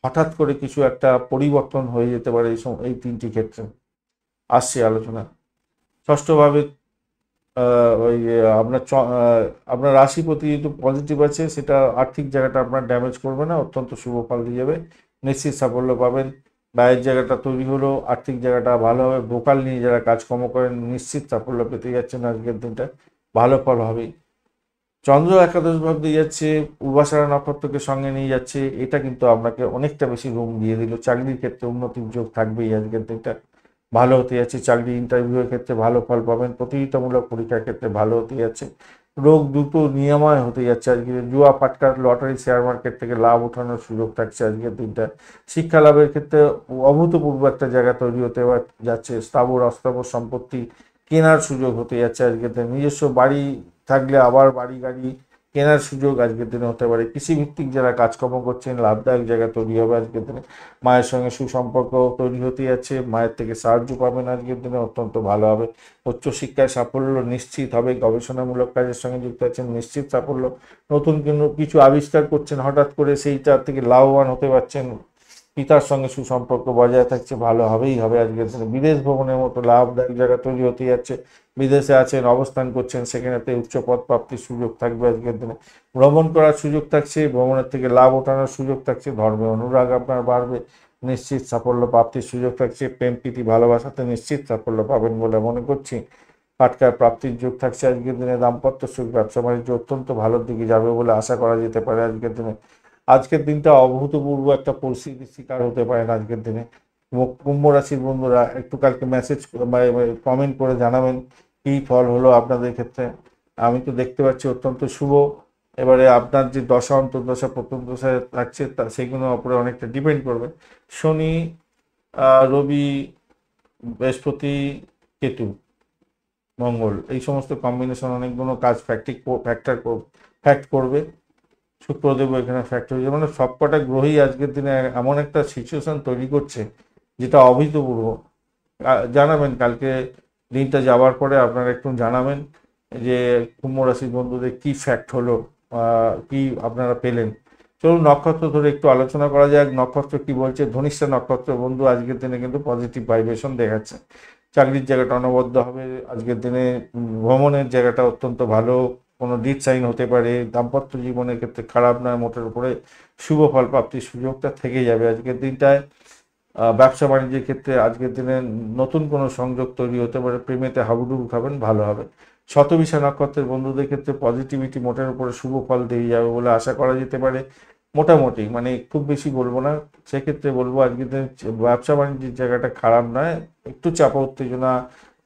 হঠাৎ করে কিছু একটা পরিবর্তন হয়ে যেতে পারে এই 3টি ক্ষেত্রে আসছে আলোচনা। ষষ্ঠভাবে ওই আপনার রাশিপতি যেহেতু পজিটিভ আছে, সেটা আর্থিক জায়গাটা আপনার ড্যামেজ করবে না, অত্যন্ত শুভ ফল দিয়ে যাবে, নিশ্চিত সাফল্য পাবেন। ব্যয়ের জায়গাটা তৈরি হলো, আর্থিক জায়গাটা ভালো হবে। ভোকাল নিয়ে যারা কাজকর্ম করেন নিশ্চিত সাফল্য পেতে যাচ্ছেন আজকের দিনটা, ভালো ফল হবেই। চন্দ্র একাদশ ভাব দিয়ে যাচ্ছে, পূর্বাষাঢ়া নক্ষত্রকে সঙ্গে নিয়ে যাচ্ছে, এটা কিন্তু আপনাকে অনেকটা বেশি রুম দিয়ে দিল। চাকরির ক্ষেত্রে উন্নতির যোগ থাকবেই আজকের দিনটা, ভালো হতে যাচ্ছে। চাকরি ইন্টারভিউয়ের ক্ষেত্রে ভালো ফল পাবেন, প্রতিযোগিতামূলক পরীক্ষার ক্ষেত্রে ভালো হতে যাচ্ছে। রোগ দ্রুত নিরাময় হতে যাচ্ছে আজকে। জুয়া ফাটকা লটারি শেয়ার মার্কেট থেকে লাভ ওঠানোর সুযোগ থাকছে আজকের দিনটা। শিক্ষা লাভের ক্ষেত্রে অভূতপূর্ব একটা জায়গা তৈরি হতে যাচ্ছে। স্থাবর অস্থাবর সম্পত্তি কেনার সুযোগ হতে যাচ্ছে আজকের দিনে। নিজস্ব বাড়ি থাকলে আবার বাড়ি গাড়ি কেনার সুযোগ আজকের দিনে হতে পারে। কৃষিভিত্তিক যারা কাজকর্ম করছেন লাভদায়ক জায়গা তৈরি হবে আজকের দিনে। মায়ের সঙ্গে সুসম্পর্ক তৈরি হতে যাচ্ছে, মায়ের থেকে সাহায্য পাবেন আজকের দিনে, অত্যন্ত ভালো হবে। উচ্চশিক্ষায় সাফল্য নিশ্চিত হবে, গবেষণামূলক কাজের সঙ্গে যুক্ত আছেন, নিশ্চিত সাফল্য। নতুন কিছু আবিষ্কার করছেন হঠাৎ করে, সেইটার থেকে লাভবান হতে পারছেন। পিতার সঙ্গে সুসম্পর্ক বজায় থাকছে, ভালো হবেই হবে আজকের দিনে। বিদেশ ভ্রমণের মতো লাভদায়ক জায়গা তৈরি হতে যাচ্ছে। বিদেশে আছেন, অবস্থান করছেন, সেখানেতে উচ্চ পদ প্রাপ্তির সুযোগ থাকবে আজকের দিনে। ভ্রমণ করার সুযোগ থাকছে, ভ্রমণের থেকে লাভ ওঠানোর সুযোগ থাকছে। ধর্মে অনুরাগ আপনার বাড়বে, নিশ্চিত সাফল্য প্রাপ্তির সুযোগ থাকছে। প্রেম প্রীতি ভালোবাসাতে নিশ্চিত সাফল্য পাবেন বলে মনে করছি। ফাটকার প্রাপ্তির যোগ থাকছে আজকের দিনে। দাম্পত্য সুখ ব্যবসা বাণিজ্য অত্যন্ত ভালোর দিকে যাবে বলে আশা করা যেতে পারে আজকের দিনে। আজকের দিনটা অভূতপূর্ব একটা পরিস্থিতির শিকার হতে পারেন আজকের দিনে। কুম্ভ রাশির বন্ধুরা একটু কালকে মেসেজ কমেন্ট করে জানাবেন কী ফল হলো আপনাদের ক্ষেত্রে। আমি তো দেখতে পাচ্ছি অত্যন্ত শুভ। এবারে আপনার যে দশা অন্তর্দশা প্রথম দশায় থাকছে সেগুলো ওপরে অনেকটা ডিপেন্ড করবে। শনি, রবি, বৃহস্পতি, কেতু, মঙ্গল, এই সমস্ত কম্বিনেশন অনেকগুলো কাজ ফ্যাক্ট করবে। শুক্রদেব এখানে ফ্যাক্টর হয়েছে, মানে সবকটা গ্রহই আজকের দিনে এমন একটা সিচুয়েশন তৈরি করছে যেটা অভূতপূর্ব। জানাবেন কালকে দিনটা যাওয়ার পরে আপনারা একটু জানাবেন। যে কুম্ভ রাশির বন্ধুদের কি ফ্যাক্ট হলো, কি আপনারা পেলেন। চলুন নক্ষত্র ধরে একটু আলোচনা করা যাক। নক্ষত্র কি বলছে? ধনিষ্ঠা নক্ষত্র বন্ধু আজকের দিনে কিন্তু পজিটিভ ভাইব্রেশন দেখাচ্ছে। চাকরির জায়গাটা অনবদ্য হবে আজকের দিনে। ভ্রমণের জায়গাটা অত্যন্ত ভালো, কোনো ডিড সাইন হতে পারে। দাম্পত্য জীবনের ক্ষেত্রে খারাপ নয়, মোটের উপরে শুভ ফল প্রাপ্তির সুযোগটা থেকে যাবে আজকের দিনটায়। ব্যবসা বাণিজ্যের ক্ষেত্রে আজকের দিনে নতুন কোনো সংযোগ তৈরি হতে পারে, প্রেমেতে হাবুডুবু খাবেন, ভালো হবে। শতবিশা নক্ষত্রের বন্ধুদের ক্ষেত্রে পজিটিভিটি মোটের উপরে শুভ ফল দিয়ে যাবে বলে আশা করা যেতে পারে। মোটামুটি, মানে খুব বেশি বলবো না, সেক্ষেত্রে বলবো আজকের দিনে ব্যবসা বাণিজ্যের জায়গাটা খারাপ নয়, একটু চাপা উত্তেজনা,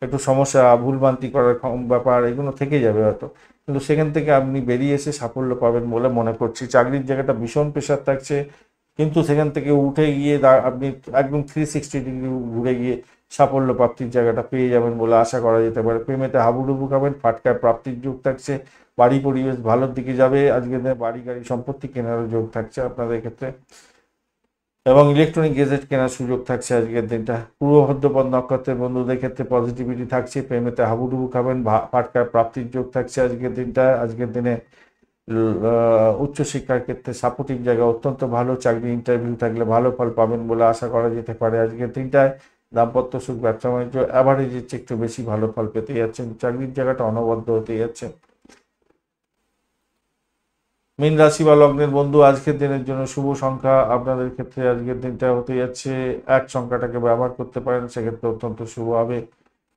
একটু সমস্যা, ভুলভ্রান্তি করার ব্যাপার এগুলো থেকে যাবে হয়তো, কিন্তু সেখান থেকে আপনি বেরিয়ে এসে সাফল্য পাবেন বলে মনে করছি। চাকরির জায়গাটা ভীষণ প্রেশার থাকছে, কিন্তু সেখান থেকে উঠে গিয়ে আপনি একদম 360 ডিগ্রি ঘুরে গিয়ে সাফল্য প্রাপ্তির জায়গাটা পেয়ে যাবেন বলে আশা করা যেতে পারে। প্রেমেতে হাবুডুবু খাবেন, ফাটকায় প্রাপ্তির যোগ থাকছে। বাড়ি পরিবেশ ভালোর দিকে যাবে আজকের দিনে, বাড়ি গাড়ি সম্পত্তি কেনারও যোগ থাকছে আপনাদের ক্ষেত্রে, এবং ইলেকট্রনিক গেজেট কেনার সুযোগ থাকছে আজকের দিনটা। পূর্ব ভদ্রপদ নক্ষত্রের বন্ধুদের ক্ষেত্রে পজিটিভিটি থাকছে, প্রেমেতে হাবুডুবু খাবেন, ফাটকায় প্রাপ্তির যোগ থাকছে আজকের দিনটা। আজকের দিনে উচ্চশিক্ষার ক্ষেত্রে সাপোর্টিভ জায়গা অত্যন্ত ভালো, চাকরি ইন্টারভিউ থাকলে ভালো ফল পাবেন বলে আশা করা যেতে পারে আজকের দিনটায়। দাম্পত্য সুখ, ব্যবসা বাণিজ্য অ্যাভারেজের চেয়ে একটু বেশি ভালো ফল পেতে যাচ্ছেন, চাকরির জায়গাটা অনবদ্য হতে যাচ্ছে। মীন রাশি বা লগ্নের বন্ধু আজকের দিনের জন্য শুভ সংখ্যা আপনাদের ক্ষেত্রে আজকের দিনটা হতে যাচ্ছে 1 সংখ্যাটাকে ব্যবহার করতে পারেন, সেক্ষেত্রে অত্যন্ত শুভ হবে।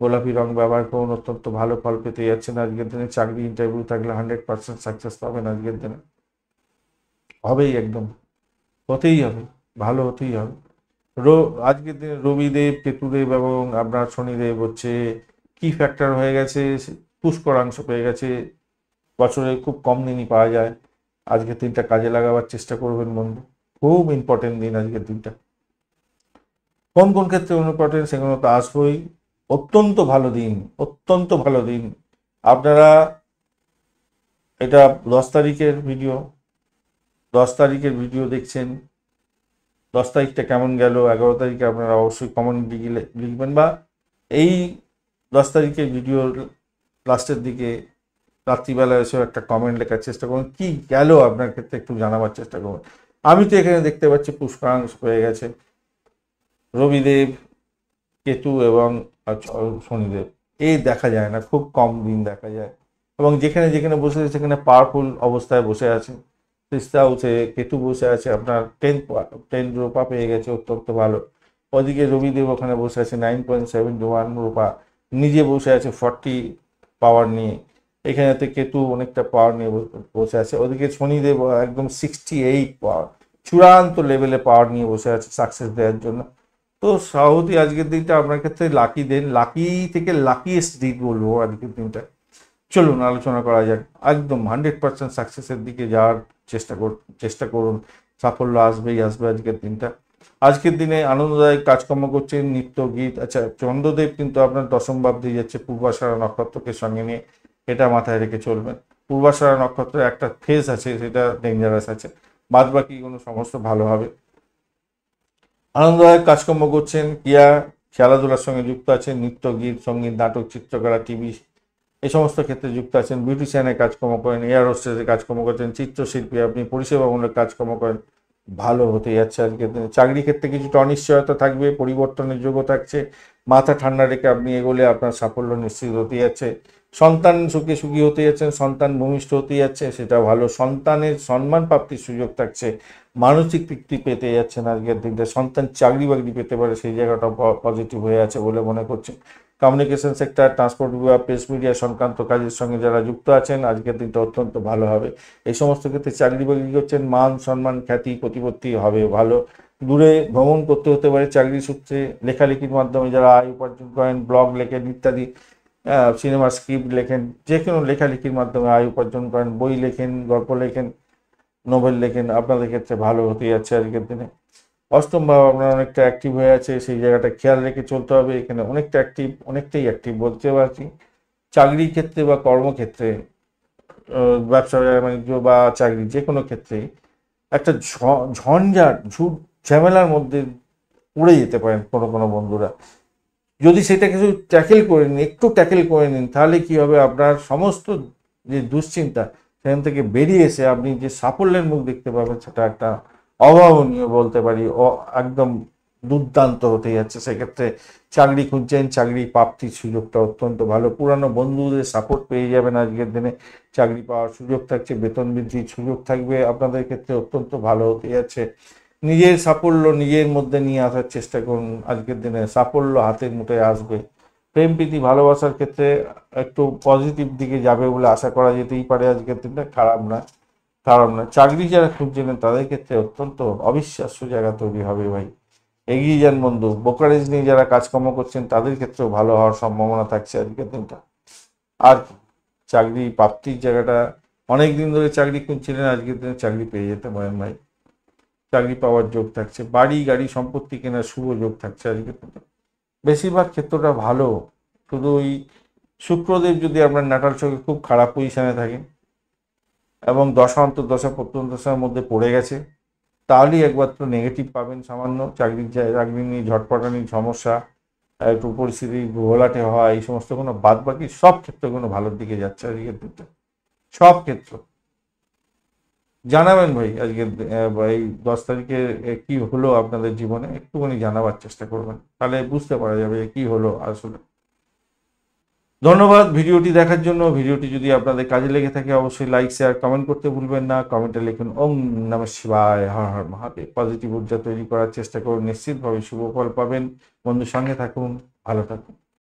গোলাপি রং ব্যবহার করুন, অত্যন্ত ভালো ফল পেতে যাচ্ছেন আজকের দিনে। চাকরি ইন্টারভিউ থাকলে 100% সাকসেস পাবেন আজকের দিনে, হবেই, একদম হতেই হবে, ভালো হতেই হবে। আজকের দিনে রবিদেব, কেতুদেব এবং আপনার শনিদেব হচ্ছে কি ফ্যাক্টর হয়ে গেছে, পুষ্করাংশ পেয়ে গেছে। বছরে খুব কম দিনই পাওয়া যায়, আজকের দিনটা কাজে লাগাবার চেষ্টা করবেন বন্ধু, খুব ইম্পর্টেন্ট দিন আজকের দিনটা। কোন কোন ক্ষেত্রে ইম্পর্টেন্ট সেগুলো তো আসবোই। অত্যন্ত ভালো দিন, অত্যন্ত ভালো দিন। আপনারা এটা 10 তারিখের ভিডিও, 10 তারিখের ভিডিও দেখছেন, 10 তারিখটা কেমন গেল, 11 তারিখে আপনারা অবশ্যই কমেন্ট লিখবেন, বা এই 10 তারিখের ভিডিওর লাস্টের দিকে রাত্রিবেলা এসেও একটা কমেন্ট লেখার চেষ্টা করুন, কি গেল আপনার ক্ষেত্রে একটু জানাবার চেষ্টা করুন। আমি তো এখানে দেখতে পাচ্ছি পুষ্করাংশ হয়ে গেছে, রবিদেব, কেতু এবং শনিদেব, এই দেখা যায় না, খুব কম দিন দেখা যায়। এবং যেখানে যেখানে বসে আছে সেখানে পাওয়ারফুল অবস্থায় বসে আছে। সিক্সথ হাউসে কেতু বসে আছে, আপনার 10 রূপা পেয়ে গেছে, অত্যন্ত ভালো। ওদিকে রবিদেব ওখানে বসে আছে 9.71 রূপা, নিজে বসে আছে 40 পাওয়ার নিয়ে। এখানেতে কেতু অনেকটা পাওয়ার নিয়ে বসে আছে। ওদিকে শনিদেব একদম 68 পাওয়ার, চূড়ান্ত লেভেলে পাওয়ার নিয়ে বসে আছে সাকসেস দেওয়ার জন্য। তো সাউথই আজকের দিনটা আপনার ক্ষেত্রে লাকি দিন, লাকি থেকে লাকিয়েস্ট দিন বলবো আজকের দিনটা। চলুন আলোচনা করা যাক। একদম 100% সাকসেসের দিকে যাওয়ার চেষ্টা করুন, সাফল্য আসবেই আসবে আজকের দিনটা। আজকের দিনে আনন্দদায়ক কাজকর্ম করছেন, নৃত্য গীত। আচ্ছা, চন্দ্রদেব কিন্তু আপনার দশম ভাব দিয়ে যাচ্ছে পূর্বাষাঢ়া নক্ষত্রকে সঙ্গে নিয়ে, এটা মাথায় রেখে চলবেন। পূর্বাষাঢ়া নক্ষত্রের একটা ফেজ আছে, সেটা ডেঞ্জারাস আছে, বাদ বাকি কোনো সমস্ত ভালো হবে। আনন্দদায়ক কাজকর্ম করছেন, ক্রিয়া খেলাধুলার সঙ্গে যুক্ত আছেন, নৃত্য গীত সঙ্গীত নাটক চিত্রকলা টিভি এই সমস্ত ক্ষেত্রে যুক্ত আছেন, বিউটিশিয়ানের কাজকর্ম করেন, এয়ার হোস্টেসের কাজকর্ম করছেন, চিত্রশিল্পী আপনি, পরিষেবামূলক কাজকর্ম করেন, ভালো হতে যাচ্ছে আজকের দিনে। চাকরি ক্ষেত্রে কিছুটা অনিশ্চয়তা থাকবে, পরিবর্তনের যোগ্য থাকছে, মাথা ঠান্ডা রেখে আপনি এগোলে আপনার সাফল্য নিশ্চিত হতে যাচ্ছে। সন্তান সুখে সুখী হতে যাচ্ছেন, সন্তান ভূমিষ্ঠ হতে যাচ্ছে, সেটা ভালো। সন্তানের সম্মান প্রাপ্তির সুযোগ থাকছে, মানসিক তৃপ্তি পেতে যাচ্ছেন আজকের দিনটা। সন্তান চাকরি বাকরি পেতে পারে, সেই জায়গাটা পজিটিভ হয়ে আছে বলে মনে করছে। কমিউনিকেশন সেক্টর, ট্রান্সপোর্ট বিভাগ, প্রেস মিডিয়া সংক্রান্ত কাজের সঙ্গে যারা যুক্ত আছেন আজকের দিনটা অত্যন্ত ভালো হবে। এই সমস্ত ক্ষেত্রে চাকরি বাকরি করছেন, মান সম্মান খ্যাতি প্রতিপত্তি হবে ভালো। দূরে ভ্রমণ করতে হতে পারে চাকরি সূত্রে, লেখালেখির মাধ্যমে যারা আয় উপার্জন করেন, ব্লগ লেখেন ইত্যাদি, সিনেমা স্ক্রিপ্ট লেখেন, যে কোনো লেখালেখির মাধ্যমে আয় উপার্জন করেন, বই লেখেন, গল্প লেখেন, নোবেল লেখেন, আপনাদের ক্ষেত্রে ভালো হতে যাচ্ছে আজকের দিনে। অষ্টম ভাব আপনার অনেকটা অ্যাক্টিভ হয়ে আছে, সেই জায়গাটা খেয়াল রেখে চলতে হবে। এখানে অনেকটা অ্যাক্টিভ, অনেকটাই অ্যাক্টিভ বলতে পারছি। চাকরির ক্ষেত্রে বা কর্মক্ষেত্রে, ব্যবসা বাণিজ্য বা চাকরি যে কোনো ক্ষেত্রেই একটা ঝঞ্ঝাট ঝুট ঝামেলার মধ্যে পড়ে যেতে পারেন কোনো কোনো বন্ধুরা। যদি সেটা কিছু ট্যাকেল করে নিন, একটু ট্যাকেল করে নিন, তাহলে কি হবে, আপনার সমস্ত যে দুশ্চিন্তা সেখান থেকে বেরিয়ে এসে আপনি যে সাফল্যের মুখ দেখতে পাবেন, সেটা একটা অভাবনীয় বলতে পারি, একদম দুর্দান্ত হতে যাচ্ছে। সেক্ষেত্রে চাকরি খুঁজছেন, চাকরি প্রাপ্তির সুযোগটা অত্যন্ত ভালো। পুরানো বন্ধুদের সাপোর্ট পেয়ে যাবেন আজকের দিনে, চাকরি পাওয়ার সুযোগ থাকছে, বেতন বৃদ্ধির সুযোগ থাকবে, আপনাদের ক্ষেত্রে অত্যন্ত ভালো হতে যাচ্ছে। নিজের সাফল্য নিজের মধ্যে নিয়ে আসার চেষ্টা করুন, আজকের দিনে সাফল্য হাতের মুঠোয় আসবে। প্রেম প্রীতি ভালোবাসার ক্ষেত্রে একটু পজিটিভ দিকে যাবে বলে আশা করা যেতেই পারে, আজকের দিনটা খারাপ না, খারাপ না। চাকরি যারা খুঁজছিলেন তাদের ক্ষেত্রে অত্যন্ত অবিশ্বাস্য জায়গা তৈরি হবে ভাই, এগিয়ে যান বন্ধু। ব্রোকারেজ নিয়ে যারা কাজকর্ম করছেন তাদের ক্ষেত্রেও ভালো হওয়ার সম্ভাবনা থাকছে আজকের দিনটা। আর চাকরি প্রাপ্তির জায়গাটা, অনেক দিন ধরে চাকরি খুঁজছিলেন, আজকের দিনে চাকরি পেয়ে যেতে পারেন ভাই, চাকরি পাওয়ার যোগ থাকছে। বাড়ি গাড়ি সম্পত্তি কেনার শুভ যোগ থাকছে আজকের দিনে, বেশিরভাগ ক্ষেত্রটা ভালো। শুধু ওই শুক্রদেব যদি আপনার নাটাল ছকে খুব খারাপ পজিশনে থাকে এবং দশা অন্তর্দশা প্রত্যন্তদশার মধ্যে পড়ে গেছে, তাহলেই একবার তো নেগেটিভ পাবেন সামান্য। চাকরি নিয়ে ঝটপটানি সমস্যা, একটু পরিস্থিতি ঘোলাটে হওয়া, এই সমস্ত কোনো বাদ বাকি সব ক্ষেত্রগুলো ভালোর দিকে যাচ্ছে আজকের দিনটা, সব ক্ষেত্র। জানাবেন ভাই আজকে এই 10 তারিখে কি হলো আপনাদের জীবনে, একটুখানি জানাবার চেষ্টা করবেন, তাহলে বুঝতে পারা যাবে কি হলো আসলে। ধন্যবাদ ভিডিওটি দেখার জন্য। ভিডিওটি যদি আপনাদের কাজে লেগে থাকে অবশ্যই লাইক শেয়ার কমেন্ট করতে ভুলবেন না। কমেন্টে লিখুন ওম নমঃ শিবায়, হর হর মহাদেব। পজিটিভ ঊর্জা তৈরি করার চেষ্টা করুন, নিশ্চিতভাবে শুভ ফল পাবেন। বন্ধুর সঙ্গে থাকুন, ভালো থাকুন।